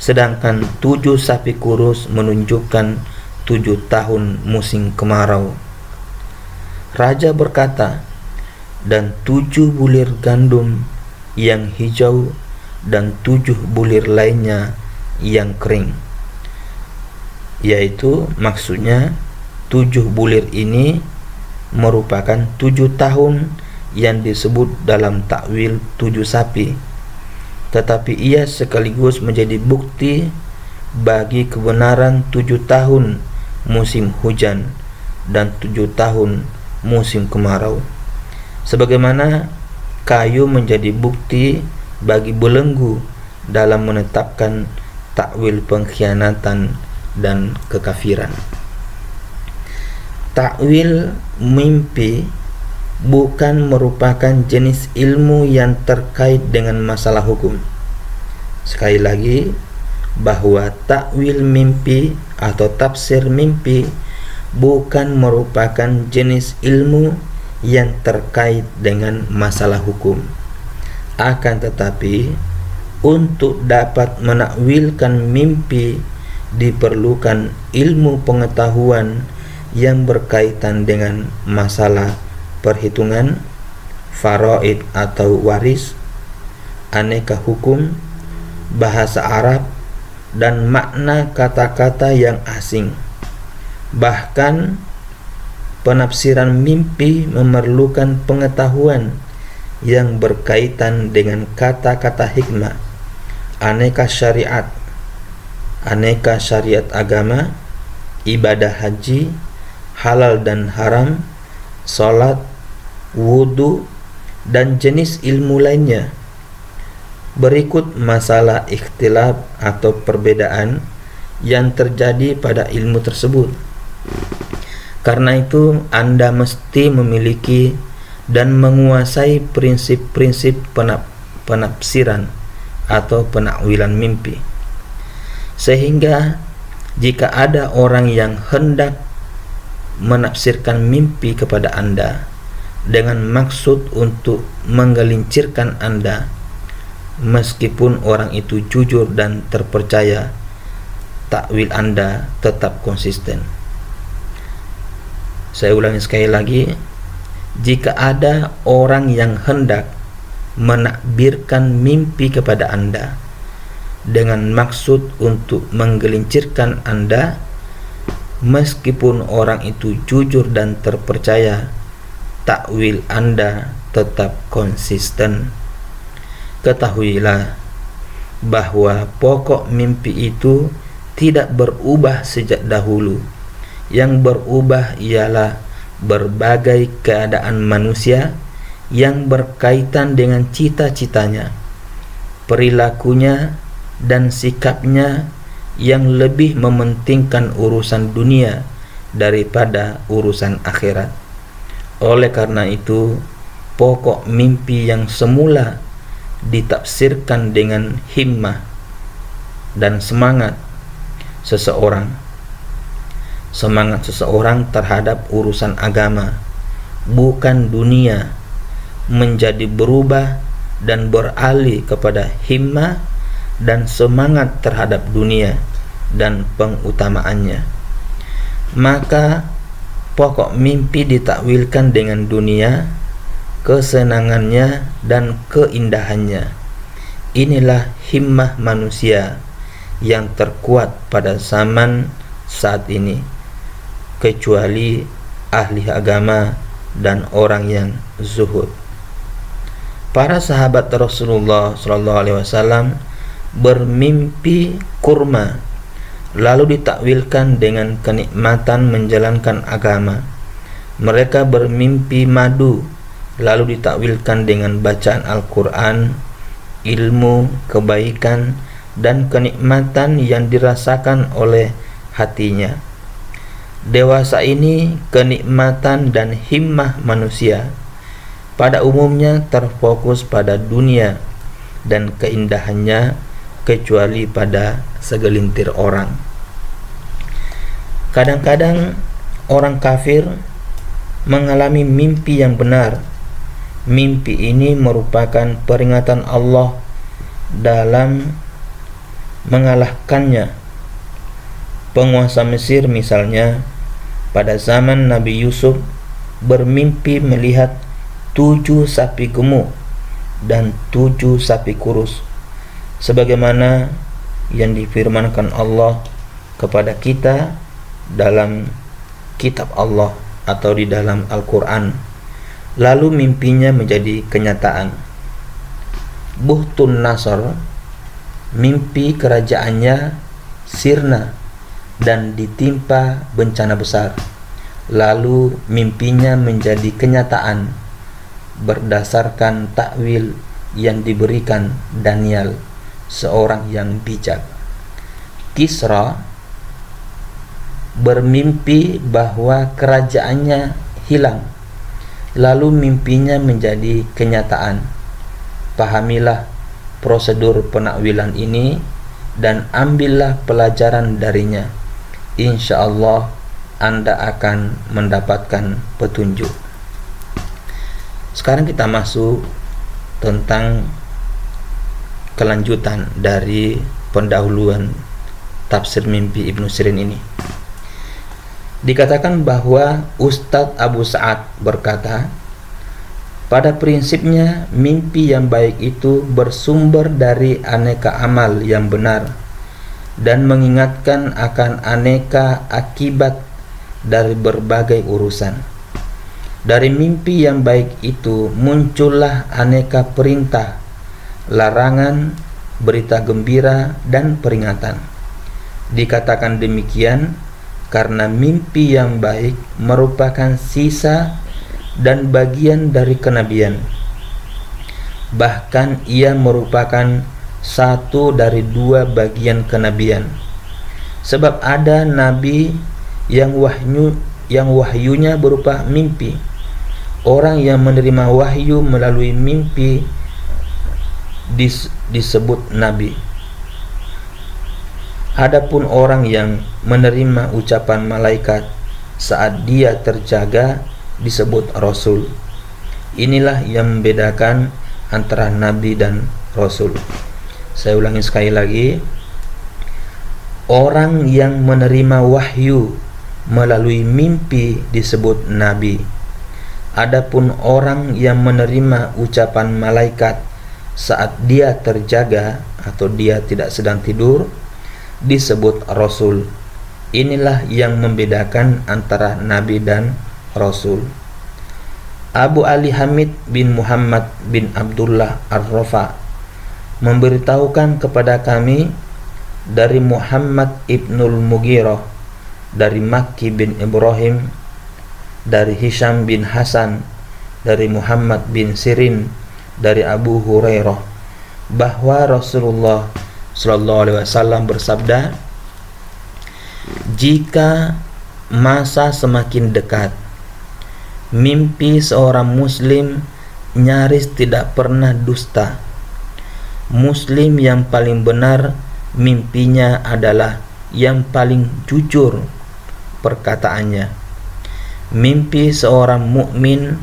sedangkan 7 sapi kurus menunjukkan 7 tahun musim kemarau. Raja berkata, "Dan 7 bulir gandum yang hijau dan 7 bulir lainnya yang kering." Yaitu maksudnya 7 bulir ini merupakan 7 tahun yang disebut dalam takwil 7 sapi, tetapi ia sekaligus menjadi bukti bagi kebenaran 7 tahun musim hujan dan 7 tahun musim kemarau, sebagaimana kayu menjadi bukti bagi belenggu dalam menetapkan takwil pengkhianatan dan kekafiran. Takwil mimpi bukan merupakan jenis ilmu yang terkait dengan masalah hukum. Sekali lagi, bahwa takwil mimpi atau tafsir mimpi bukan merupakan jenis ilmu yang terkait dengan masalah hukum. Akan tetapi, untuk dapat menakwilkan mimpi diperlukan ilmu pengetahuan yang berkaitan dengan masalah perhitungan, faraid atau waris, aneka hukum, bahasa Arab, dan makna kata-kata yang asing. Bahkan penafsiran mimpi memerlukan pengetahuan yang berkaitan dengan kata-kata hikmah, aneka syariat agama, ibadah haji, halal dan haram, salat, wudu, dan jenis ilmu lainnya. Berikut masalah ikhtilaf atau perbedaan yang terjadi pada ilmu tersebut. Karena itu, Anda mesti memiliki dan menguasai prinsip-prinsip penafsiran atau penakwilan mimpi, sehingga jika ada orang yang hendak menafsirkan mimpi kepada Anda dengan maksud untuk menggelincirkan Anda, meskipun orang itu jujur dan terpercaya, takwil Anda tetap konsisten. Saya ulangi sekali lagi, jika ada orang yang hendak menakbirkan mimpi kepada Anda dengan maksud untuk menggelincirkan Anda, meskipun orang itu jujur dan terpercaya, takwil Anda tetap konsisten. Ketahuilah bahwa pokok mimpi itu tidak berubah sejak dahulu. Yang berubah ialah berbagai keadaan manusia yang berkaitan dengan cita-citanya, perilakunya, dan sikapnya yang lebih mementingkan urusan dunia daripada urusan akhirat. Oleh karena itu, pokok mimpi yang semula ditafsirkan dengan himmah dan semangat seseorang terhadap urusan agama, bukan dunia, menjadi berubah dan beralih kepada himmah dan semangat terhadap dunia dan pengutamaannya. Maka pokok mimpi ditakwilkan dengan dunia, kesenangannya dan keindahannya. Inilah himmah manusia yang terkuat pada zaman saat ini, kecuali ahli agama dan orang yang zuhud. Para sahabat Rasulullah SAW bermimpi kurma, lalu ditakwilkan dengan kenikmatan menjalankan agama. Mereka bermimpi madu, lalu ditakwilkan dengan bacaan Al-Quran, ilmu, kebaikan, dan kenikmatan yang dirasakan oleh hatinya. Dewasa ini kenikmatan dan himmah manusia pada umumnya terfokus pada dunia dan keindahannya, kecuali pada segelintir orang. Kadang-kadang orang kafir mengalami mimpi yang benar. Mimpi ini merupakan peringatan Allah dalam mengalahkannya. Penguasa Mesir misalnya pada zaman Nabi Yusuf bermimpi melihat 7 sapi gemuk dan 7 sapi kurus, sebagaimana yang difirmankan Allah kepada kita dalam kitab Allah atau di dalam Al-Quran. Lalu mimpinya menjadi kenyataan. Buhtun Nasr, mimpi kerajaannya sirna dan ditimpa bencana besar. Lalu mimpinya menjadi kenyataan berdasarkan takwil yang diberikan Daniel, seorang yang bijak. Kisra bermimpi bahwa kerajaannya hilang, lalu mimpinya menjadi kenyataan. Pahamilah prosedur penakwilan ini dan ambillah pelajaran darinya. Insya Allah Anda akan mendapatkan petunjuk. Sekarang kita masuk tentang kelanjutan dari pendahuluan tafsir mimpi Ibnu Sirin ini. Dikatakan bahwa Ustadz Abu Sa'ad berkata, pada prinsipnya mimpi yang baik itu bersumber dari aneka amal yang benar dan mengingatkan akan aneka akibat dari berbagai urusan. Dari mimpi yang baik itu muncullah aneka perintah, larangan, berita gembira, dan peringatan. Dikatakan demikian karena mimpi yang baik merupakan sisa dan bagian dari kenabian. Bahkan ia merupakan satu dari 2 bagian kenabian. Sebab ada nabi yang wahyunya berupa mimpi. Orang yang menerima wahyu melalui mimpi disebut nabi. Adapun orang yang menerima ucapan malaikat saat dia terjaga disebut rasul. Inilah yang membedakan antara nabi dan rasul. Saya ulangi sekali lagi. Orang yang menerima wahyu melalui mimpi disebut nabi. Adapun orang yang menerima ucapan malaikat saat dia terjaga atau dia tidak sedang tidur disebut rasul. Inilah yang membedakan antara nabi dan rasul. Abu Ali Hamid bin Muhammad bin Abdullah Ar-Rafa memberitahukan kepada kami dari Muhammad ibnul Mughirah, dari Makki bin Ibrahim, dari Hisham bin Hasan, dari Muhammad bin Sirin, dari Abu Hurairah, bahwa Rasulullah sallallahu alaihi wasallam bersabda, jika masa semakin dekat, mimpi seorang muslim nyaris tidak pernah dusta. Muslim yang paling benar mimpinya adalah yang paling jujur perkataannya. Mimpi seorang mukmin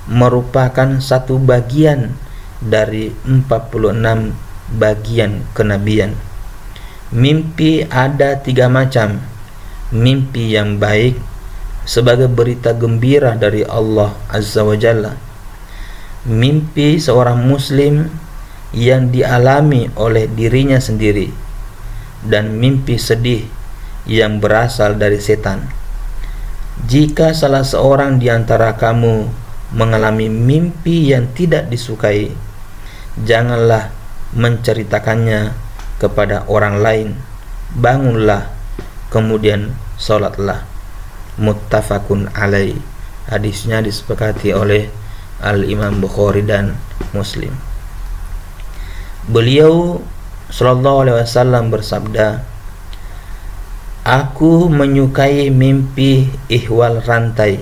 merupakan satu bagian dari 46 bagian kenabian. Mimpi ada 3 macam. Mimpi yang baik sebagai berita gembira dari Allah Azza wa Jalla. Mimpi seorang muslim yang dialami oleh dirinya sendiri, dan mimpi sedih yang berasal dari setan. Jika salah seorang di antara kamu mengalami mimpi yang tidak disukai, janganlah menceritakannya kepada orang lain. Bangunlah, kemudian sholatlah. Muttafaqun alaih. Hadisnya disepakati oleh Al-Imam Bukhari dan Muslim. Beliau sallallahu alaihi wasallam bersabda, aku menyukai mimpi ihwal rantai,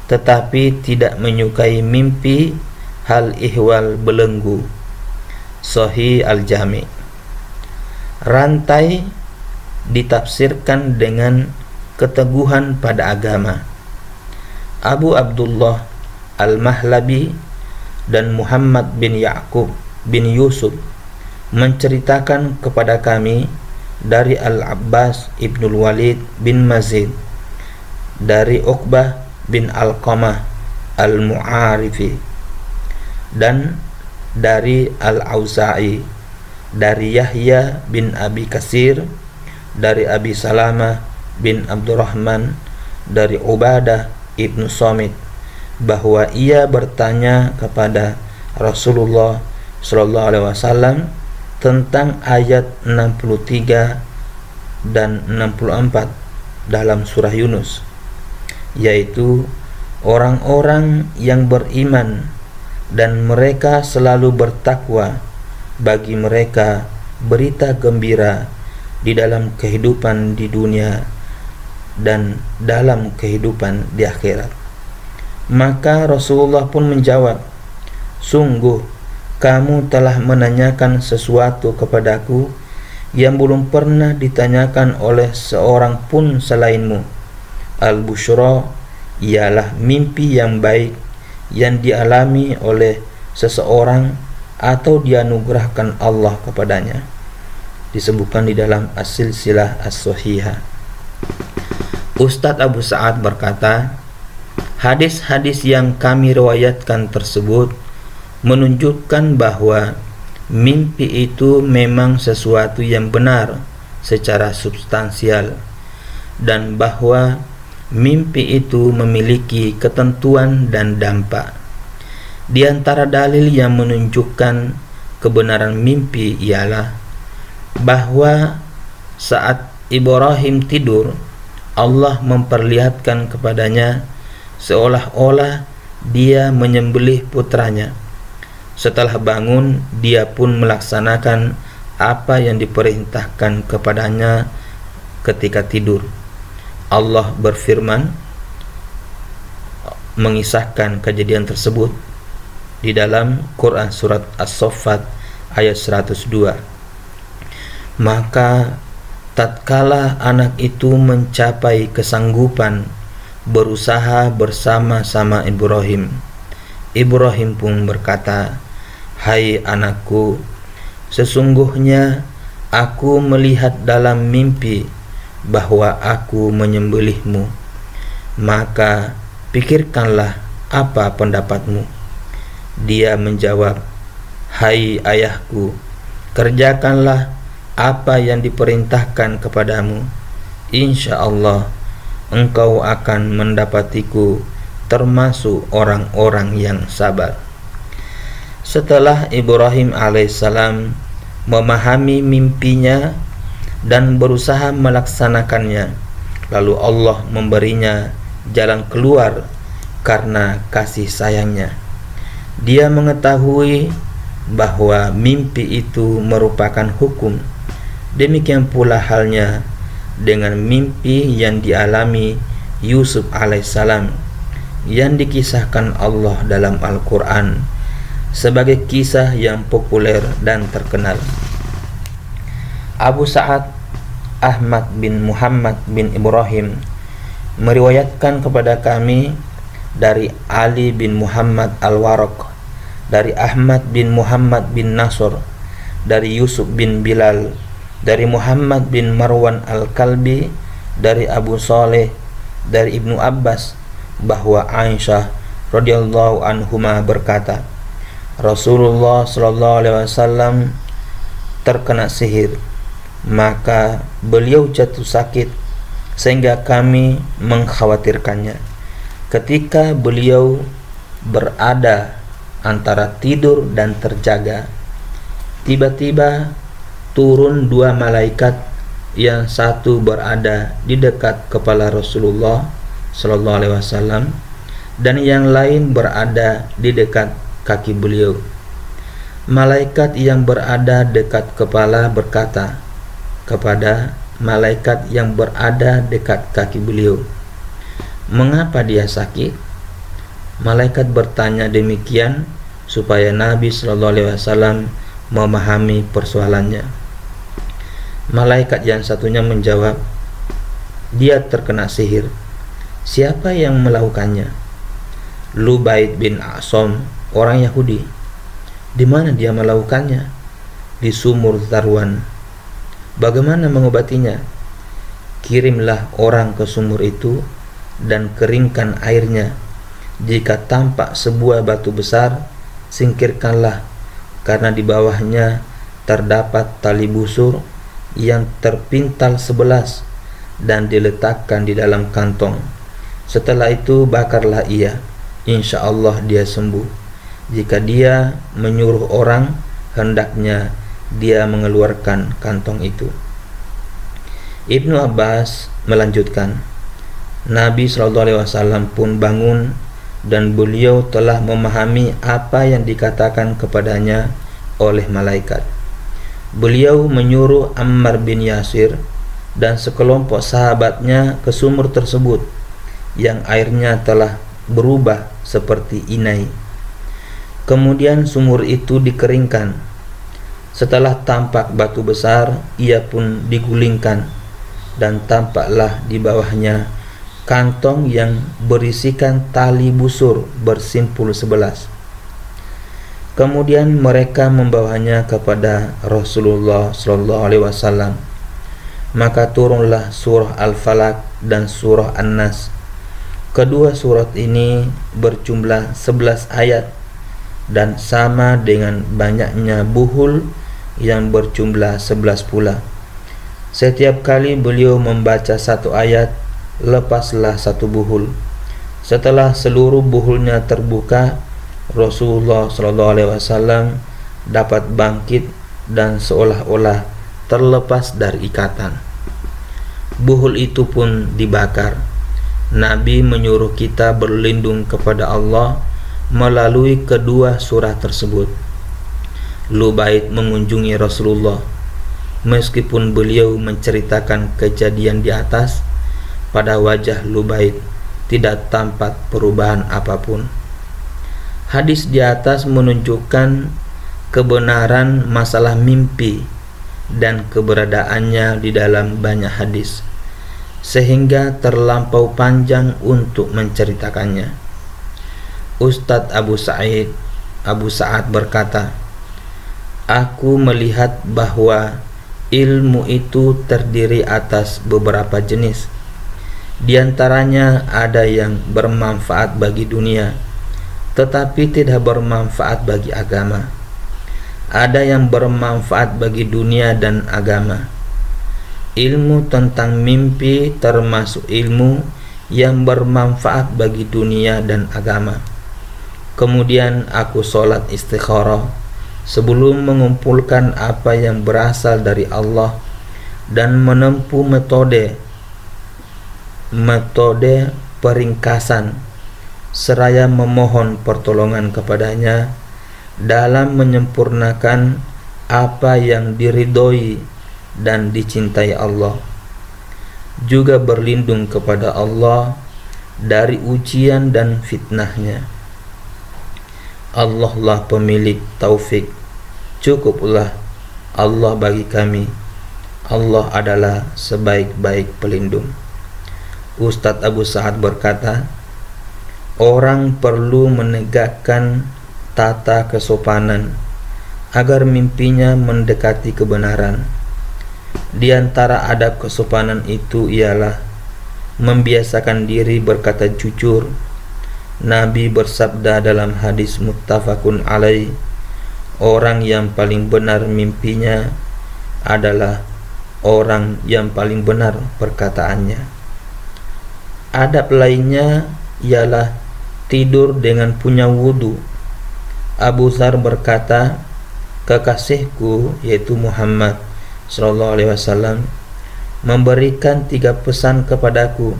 tetapi tidak menyukai mimpi hal ihwal belenggu. Sahih Al-Jami'. Rantai ditafsirkan dengan keteguhan pada agama. Abu Abdullah Al-Mahlabi dan Muhammad bin Ya'qub bin Yusuf menceritakan kepada kami dari Al-Abbas ibnul Walid bin Mazid, dari Uqbah bin Alqamah Al-Mu'arifi, dan dari Al-Auza'i, dari Yahya bin Abi Kasir, dari Abi Salamah bin Abdurrahman, dari Ubadah ibnu Samit, bahwa ia bertanya kepada Rasulullah sallallahu alaihi wasallam tentang ayat 63 dan 64 dalam surah Yunus, yaitu orang-orang yang beriman dan mereka selalu bertakwa, bagi mereka berita gembira di dalam kehidupan di dunia dan dalam kehidupan di akhirat. Maka Rasulullah pun menjawab, sungguh kamu telah menanyakan sesuatu kepadaku yang belum pernah ditanyakan oleh seorang pun selainmu. Al-Bushra ialah mimpi yang baik yang dialami oleh seseorang atau dianugerahkan Allah kepadanya. Disebutkan di dalam As-Silsilah As-Sahihah. Ustadz Abu Sa'ad berkata, hadis-hadis yang kami riwayatkan tersebut menunjukkan bahwa mimpi itu memang sesuatu yang benar secara substansial, dan bahwa mimpi itu memiliki ketentuan dan dampak. Di antara dalil yang menunjukkan kebenaran mimpi ialah bahwa saat Ibrahim tidur, Allah memperlihatkan kepadanya seolah-olah dia menyembelih putranya. Setelah bangun, dia pun melaksanakan apa yang diperintahkan kepadanya ketika tidur. Allah berfirman mengisahkan kejadian tersebut di dalam Quran surat As-Saffat ayat 102. Maka tatkala anak itu mencapai kesanggupan berusaha bersama-sama Ibrahim, Ibrahim pun berkata, hai anakku, sesungguhnya aku melihat dalam mimpi bahwa aku menyembelihmu, maka pikirkanlah apa pendapatmu. Dia menjawab, hai ayahku, kerjakanlah apa yang diperintahkan kepadamu. Insya Allah engkau akan mendapatiku termasuk orang-orang yang sabar. Setelah Ibrahim alaihissalam memahami mimpinya dan berusaha melaksanakannya, lalu Allah memberinya jalan keluar karena kasih sayangnya. Dia mengetahui bahwa mimpi itu merupakan hukum Demikian pula halnya dengan mimpi yang dialami Yusuf alaihissalam yang dikisahkan Allah dalam Al-Quran sebagai kisah yang populer dan terkenal. Abu Sa'ad Ahmad bin Muhammad bin Ibrahim meriwayatkan kepada kami dari Ali bin Muhammad Al-Waraq, dari Ahmad bin Muhammad bin Nasr, dari Yusuf bin Bilal, dari Muhammad bin Marwan Al-Kalbi, dari Abu Saleh, dari Ibnu Abbas, bahwa Aisyah radhiyallahu anhuma berkata, Rasulullah sallallahu alaihi wasallam terkena sihir, maka beliau jatuh sakit sehingga kami mengkhawatirkannya. Ketika beliau berada antara tidur dan terjaga, tiba-tiba turun dua malaikat, yang satu berada di dekat kepala Rasulullah sallallahu alaihi wasallam dan yang lain berada di dekat kaki beliau. Malaikat yang berada dekat kepala berkata kepada malaikat yang berada dekat kaki beliau, "Mengapa dia sakit?" Malaikat bertanya demikian supaya Nabi sallallahu alaihi wasallam memahami persoalannya. Malaikat yang satunya menjawab, "Dia terkena sihir." "Siapa yang melakukannya?" "Lubaid bin Asom, orang Yahudi." "Di mana dia melakukannya?" "Di sumur Zarwan." "Bagaimana mengobatinya?" "Kirimlah orang ke sumur itu dan keringkan airnya. Jika tampak sebuah batu besar, singkirkanlah, karena di bawahnya terdapat tali busur yang terpintal 11 dan diletakkan di dalam kantong. Setelah itu bakarlah ia, insya Allah dia sembuh. Jika dia menyuruh orang, hendaknya dia mengeluarkan kantong itu." Ibnu Abbas melanjutkan, Nabi SAW pun bangun dan beliau telah memahami apa yang dikatakan kepadanya oleh malaikat. Beliau menyuruh Ammar bin Yasir dan sekelompok sahabatnya ke sumur tersebut yang airnya telah berubah seperti inai. Kemudian sumur itu dikeringkan. Setelah tampak batu besar, ia pun digulingkan dan tampaklah di bawahnya kantong yang berisikan tali busur bersimpul 11. Kemudian mereka membawanya kepada Rasulullah sallallahu alaihi wasallam. Maka turunlah surah Al-Falaq dan surah An-Nas. Kedua surat ini berjumlah 11 ayat dan sama dengan banyaknya buhul yang berjumlah 11 pula. Setiap kali beliau membaca satu ayat, lepaslah satu buhul. Setelah seluruh buhulnya terbuka, Rasulullah SAW dapat bangkit dan seolah-olah terlepas dari ikatan. Buhul itu pun dibakar. Nabi menyuruh kita berlindung kepada Allah melalui kedua surah tersebut. Lubaid mengunjungi Rasulullah. Meskipun beliau menceritakan kejadian di atas, pada wajah Lubaid tidak tampak perubahan apapun. Hadis di atas menunjukkan kebenaran masalah mimpi dan keberadaannya di dalam banyak hadis, sehingga terlampau panjang untuk menceritakannya. Ustadz Abu Sa'ad berkata, "Aku melihat bahwa ilmu itu terdiri atas beberapa jenis. Di antaranya ada yang bermanfaat bagi dunia, tetapi tidak bermanfaat bagi agama. Ada yang bermanfaat bagi dunia dan agama. Ilmu tentang mimpi termasuk ilmu yang bermanfaat bagi dunia dan agama. Kemudian aku sholat istikharah sebelum mengumpulkan apa yang berasal dari Allah dan menempuh metode peringkasan seraya memohon pertolongan kepadanya dalam menyempurnakan apa yang diridhoi dan dicintai Allah. Juga berlindung kepada Allah dari ujian dan fitnahnya. Allah lah pemilik taufik, cukuplah Allah bagi kami. Allah adalah sebaik-baik pelindung. Ustadz Abu Sa'ad berkata, orang perlu menegakkan tata kesopanan agar mimpinya mendekati kebenaran. Di antara adab kesopanan itu ialah membiasakan diri berkata jujur. Nabi bersabda dalam hadis muttafaqun alaih, orang yang paling benar mimpinya adalah orang yang paling benar perkataannya. Adab lainnya ialah tidur dengan punya wudu. Abu Dzar berkata, kekasihku yaitu Muhammad sallallahu alaihi wasallam memberikan 3 pesan kepadaku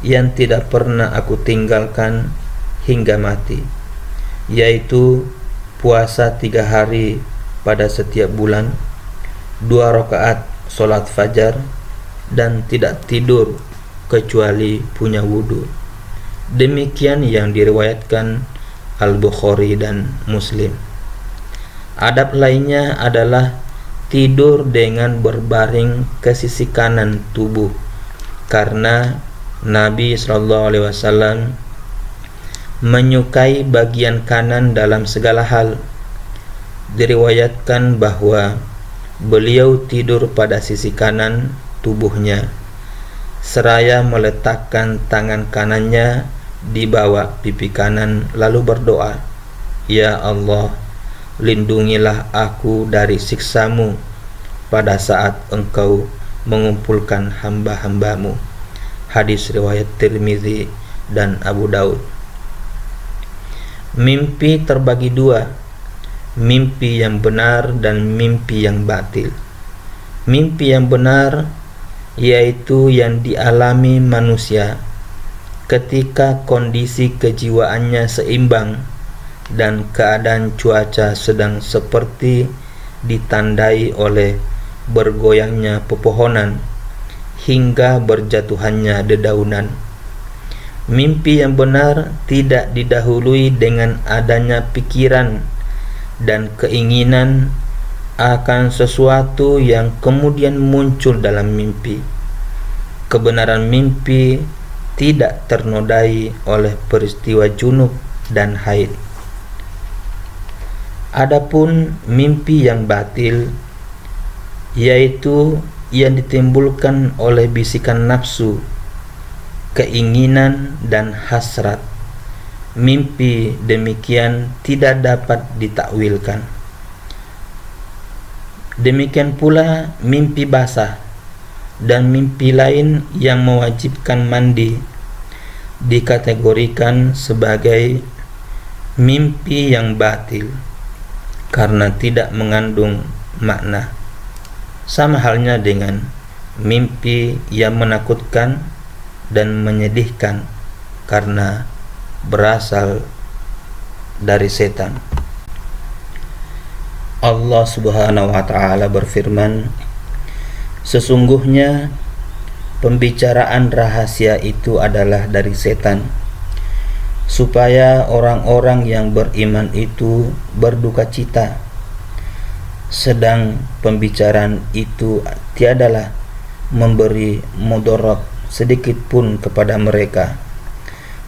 yang tidak pernah aku tinggalkan hingga mati, yaitu puasa 3 hari pada setiap bulan, 2 rakaat solat fajar, dan tidak tidur kecuali punya wudu. Demikian yang diriwayatkan Al-Bukhari dan Muslim. Adab lainnya adalah tidur dengan berbaring ke sisi kanan tubuh, karena Nabi SAW menyukai bagian kanan dalam segala hal. Diriwayatkan bahwa beliau tidur pada sisi kanan tubuhnya, seraya meletakkan tangan kanannya di bawah pipi kanan lalu berdoa, ya Allah, lindungilah aku dari siksamu pada saat engkau mengumpulkan hamba-hambamu. Hadis riwayat Tirmizi dan Abu Daud. Mimpi terbagi 2, mimpi yang benar dan mimpi yang batil. Mimpi yang benar yaitu yang dialami manusia ketika kondisi kejiwaannya seimbang dan keadaan cuaca sedang seperti ditandai oleh bergoyangnya pepohonan hingga berjatuhannya dedaunan. Mimpi yang benar tidak didahului dengan adanya pikiran dan keinginan akan sesuatu yang kemudian muncul dalam mimpi. Kebenaran mimpi tidak ternodai oleh peristiwa junub dan haid. Adapun mimpi yang batil, yaitu yang ditimbulkan oleh bisikan nafsu, keinginan dan hasrat. Mimpi demikian tidak dapat ditakwilkan. Demikian pula mimpi basah dan mimpi lain yang mewajibkan mandi dikategorikan sebagai mimpi yang batil karena tidak mengandung makna. Sama halnya dengan mimpi yang menakutkan dan menyedihkan karena berasal dari setan. Allah Subhanahu wa ta'ala berfirman, sesungguhnya pembicaraan rahasia itu adalah dari setan, supaya orang-orang yang beriman itu berduka cita, sedang pembicaraan itu tiadalah memberi mudarat sedikit pun kepada mereka,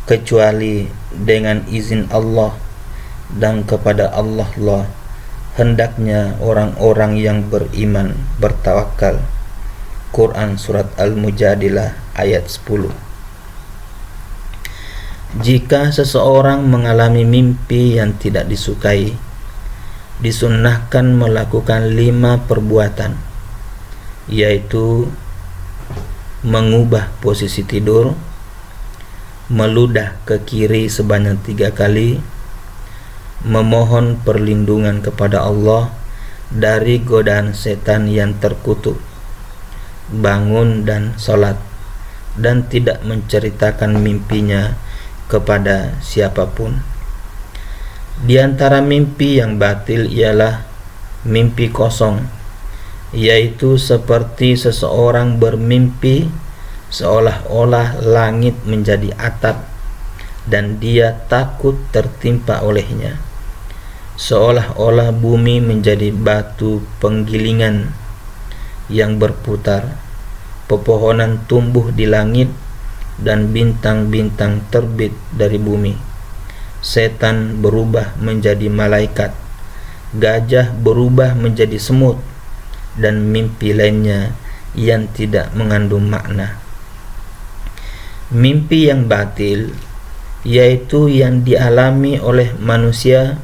kecuali dengan izin Allah, dan kepada Allah lah hendaknya orang-orang yang beriman bertawakal. Quran Surat Al-Mujadilah ayat 10. Jika seseorang mengalami mimpi yang tidak disukai, disunnahkan melakukan 5 perbuatan, yaitu mengubah posisi tidur, meludah ke kiri sebanyak 3 kali, memohon perlindungan kepada Allah dari godaan setan yang terkutuk, bangun dan sholat, dan tidak menceritakan mimpinya kepada siapapun. Di antara mimpi yang batil ialah mimpi kosong, yaitu seperti seseorang bermimpi seolah-olah langit menjadi atap dan dia takut tertimpa olehnya, seolah-olah bumi menjadi batu penggilingan yang berputar, pepohonan tumbuh di langit dan bintang-bintang terbit dari bumi. Setan berubah menjadi malaikat, gajah berubah menjadi semut, dan mimpi lainnya yang tidak mengandung makna. Mimpi yang batil yaitu yang dialami oleh manusia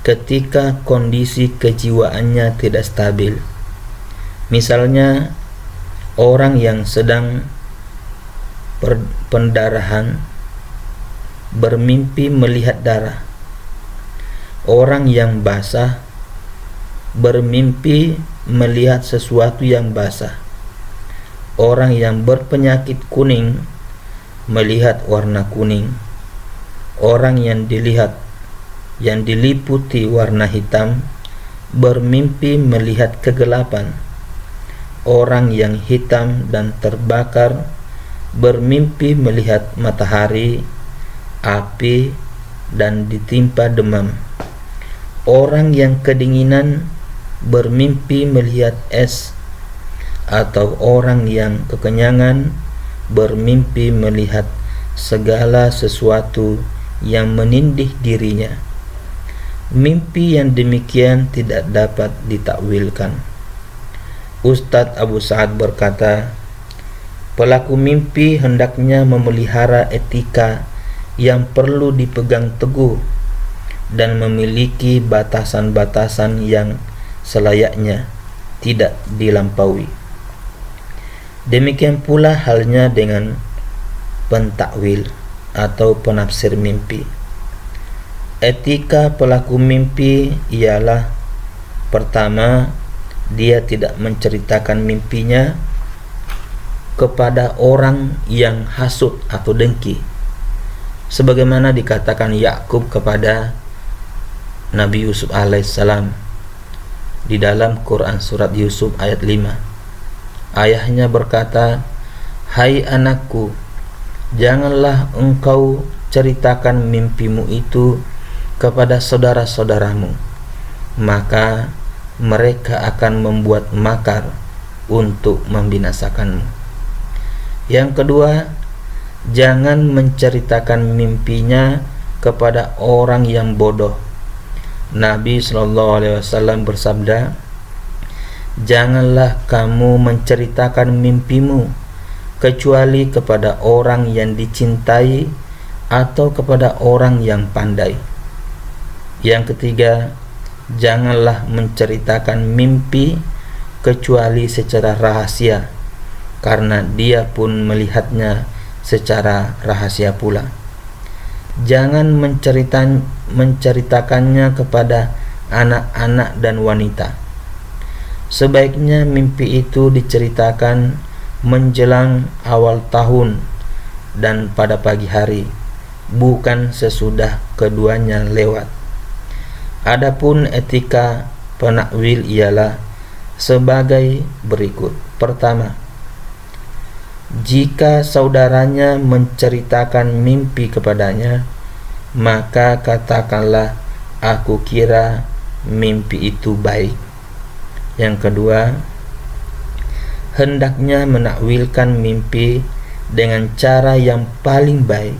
ketika kondisi kejiwaannya tidak stabil. Misalnya, orang yang sedang pendarahan bermimpi melihat darah. Orang yang basah bermimpi melihat sesuatu yang basah. Orang yang berpenyakit kuning melihat warna kuning. Orang yang diliputi warna hitam bermimpi melihat kegelapan. Orang yang hitam dan terbakar bermimpi melihat matahari, api, dan ditimpa demam. Orang yang kedinginan bermimpi melihat es, atau orang yang kekenyangan bermimpi melihat segala sesuatu yang menindih dirinya. Mimpi yang demikian tidak dapat ditakwilkan. Ustadz Abu Sa'ad berkata, pelaku mimpi hendaknya memelihara etika yang perlu dipegang teguh dan memiliki batasan-batasan yang selayaknya tidak dilampaui. Demikian pula halnya dengan pentakwil atau penafsir mimpi. Etika pelaku mimpi ialah: pertama, dia tidak menceritakan mimpinya kepada orang yang hasut atau dengki, sebagaimana dikatakan Yakub kepada Nabi Yusuf alaihissalam di dalam Quran surat Yusuf ayat 5. Ayahnya berkata, "Hai anakku, janganlah engkau ceritakan mimpimu itu kepada saudara-saudaramu, maka mereka akan membuat makar untuk membinasakanmu." Yang kedua, jangan menceritakan mimpinya kepada orang yang bodoh. Nabi SAW bersabda, "Janganlah kamu menceritakan mimpimu kecuali kepada orang yang dicintai atau kepada orang yang pandai." Yang ketiga, janganlah menceritakan mimpi kecuali secara rahasia, karena dia pun melihatnya secara rahasia pula. Jangan menceritakannya kepada anak-anak dan wanita. Sebaiknya mimpi itu diceritakan menjelang awal tahun dan pada pagi hari, bukan sesudah keduanya lewat. Adapun etika penakwil ialah sebagai berikut. Pertama, jika saudaranya menceritakan mimpi kepadanya, maka katakanlah, "Aku kira mimpi itu baik." Yang kedua, hendaknya menakwilkan mimpi dengan cara yang paling baik.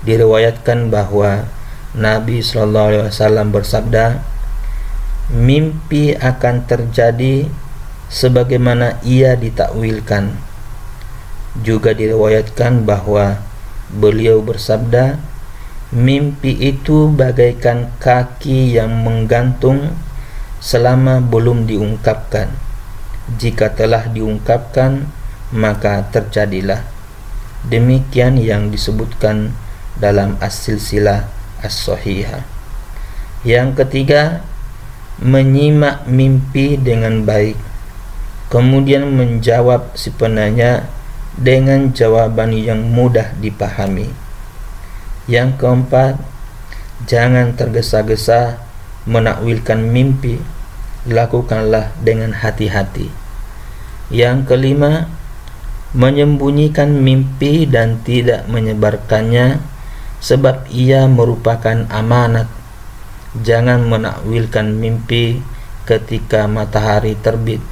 Diriwayatkan bahwa Nabi SAW bersabda, "Mimpi akan terjadi sebagaimana ia ditakwilkan." Juga diriwayatkan bahwa beliau bersabda, "Mimpi itu bagaikan kaki yang menggantung selama belum diungkapkan. Jika telah diungkapkan, maka terjadilah." Demikian yang disebutkan dalam As-Silsilah As-Sahihah. Yang ketiga, menyimak mimpi dengan baik, kemudian menjawab si penanya dengan jawaban yang mudah dipahami. Yang keempat, jangan tergesa-gesa menakwilkan mimpi, lakukanlah dengan hati-hati. Yang kelima, menyembunyikan mimpi dan tidak menyebarkannya, sebab ia merupakan amanat. Jangan menakwilkan mimpi ketika matahari terbit,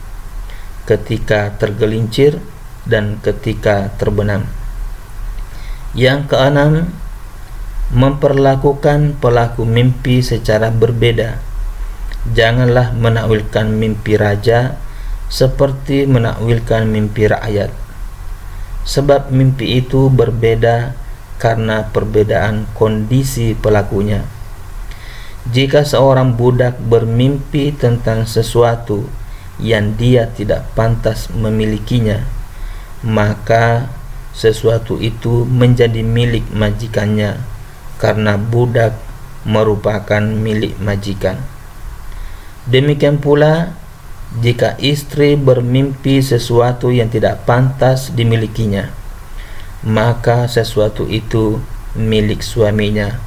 ketika tergelincir, dan ketika terbenam. Yang keenam, memperlakukan pelaku mimpi secara berbeda. Janganlah menakwilkan mimpi raja seperti menakwilkan mimpi rakyat, sebab mimpi itu berbeda karena perbedaan kondisi pelakunya. Jika seorang budak bermimpi tentang sesuatu yang dia tidak pantas memilikinya, maka sesuatu itu menjadi milik majikannya karena budak merupakan milik majikan. Demikian pula jika istri bermimpi sesuatu yang tidak pantas dimilikinya, maka sesuatu itu milik suaminya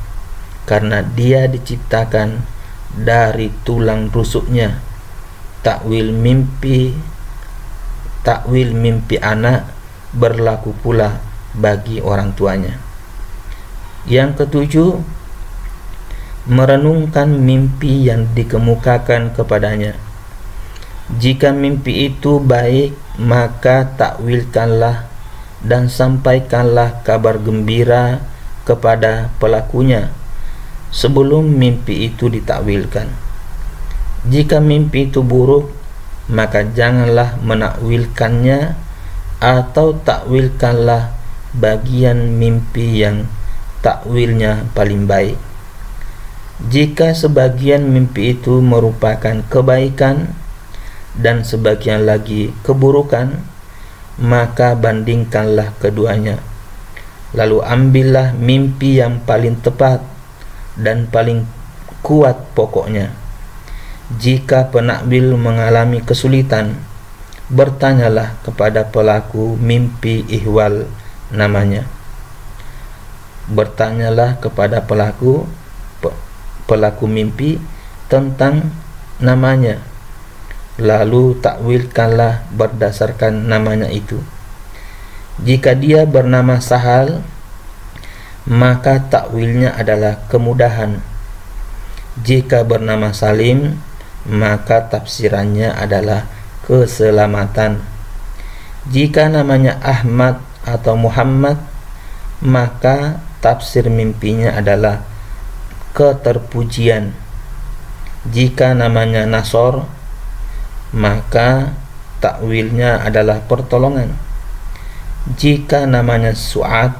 karena dia diciptakan dari tulang rusuknya. Takwil mimpi anak berlaku pula bagi orang tuanya. Yang ketujuh, merenungkan mimpi yang dikemukakan kepadanya. Jika mimpi itu baik, maka takwilkanlah dan sampaikanlah kabar gembira kepada pelakunya sebelum mimpi itu ditakwilkan. Jika mimpi itu buruk, maka janganlah menakwilkannya atau takwilkanlah bagian mimpi yang takwilnya paling baik. Jika sebagian mimpi itu merupakan kebaikan dan sebagian lagi keburukan, maka bandingkanlah keduanya. Lalu ambillah mimpi yang paling tepat dan paling kuat pokoknya. Jika penakwil mengalami kesulitan, bertanyalah kepada pelaku mimpi ihwal namanya. Bertanyalah kepada pelaku mimpi tentang namanya, lalu takwilkanlah berdasarkan namanya itu. Jika dia bernama Sahal, maka takwilnya adalah kemudahan. Jika bernama Salim, maka tafsirannya adalah keselamatan. Jika namanya Ahmad atau Muhammad, maka tafsir mimpinya adalah keterpujian. Jika namanya Nasor, maka takwilnya adalah pertolongan. Jika namanya Su'ad,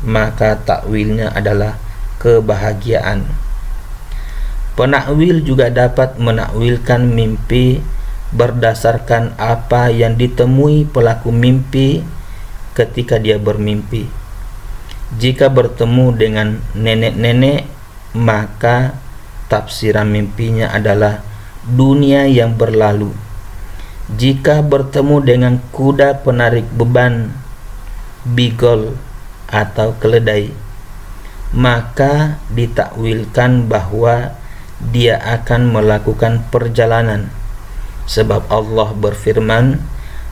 maka takwilnya adalah kebahagiaan. Penakwil juga dapat menakwilkan mimpi berdasarkan apa yang ditemui pelaku mimpi ketika dia bermimpi. Jika bertemu dengan nenek-nenek, maka tafsiran mimpinya adalah dunia yang berlalu. Jika bertemu dengan kuda penarik beban, bigol atau keledai, maka ditakwilkan bahwa dia akan melakukan perjalanan, sebab Allah berfirman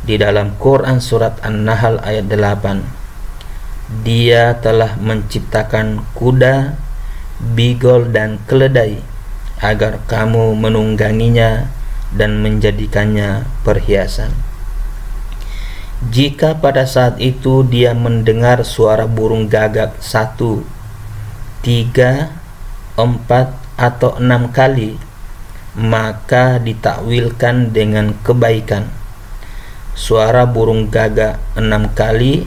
di dalam Quran surat An-Nahl ayat 8, Dia telah menciptakan kuda, bigol dan keledai agar kamu menungganginya dan menjadikannya perhiasan. Jika pada saat itu dia mendengar suara burung gagak 1, 3, 4 atau 6 kali, maka ditakwilkan dengan kebaikan. Suara burung gagak 6 kali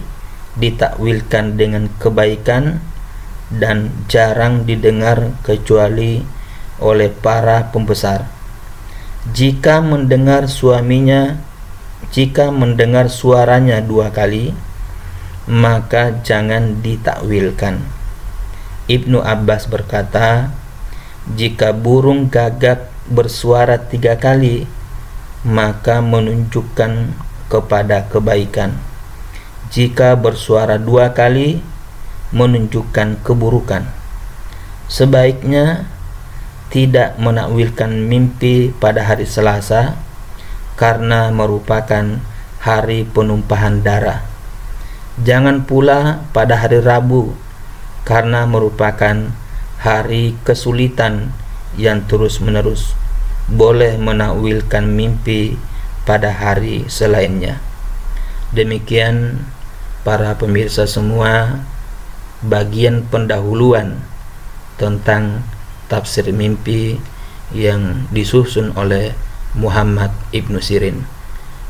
ditakwilkan dengan kebaikan dan jarang didengar kecuali oleh para pembesar. Jika mendengar suaranya 2 kali, maka jangan ditakwilkan. Ibnu Abbas berkata, jika burung gagak bersuara 3 kali, maka menunjukkan kepada kebaikan. Jika bersuara 2 kali, menunjukkan keburukan. Sebaiknya tidak menakwilkan mimpi pada hari Selasa karena merupakan hari penumpahan darah. Jangan pula pada hari Rabu karena merupakan hari kesulitan yang terus-menerus. Boleh menakwilkan mimpi pada hari selainnya. Demikian para pemirsa semua, bagian pendahuluan tentang tafsir mimpi yang disusun oleh Muhammad Ibnu Sirin.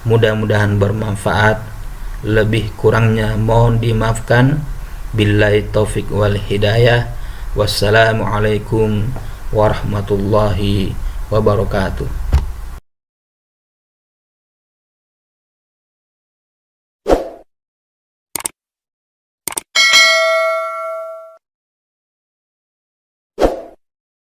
Mudah-mudahan bermanfaat. Lebih kurangnya mohon dimaafkan. Billahi taufik wal hidayah. Wassalamualaikum warahmatullahi wabarakatuh.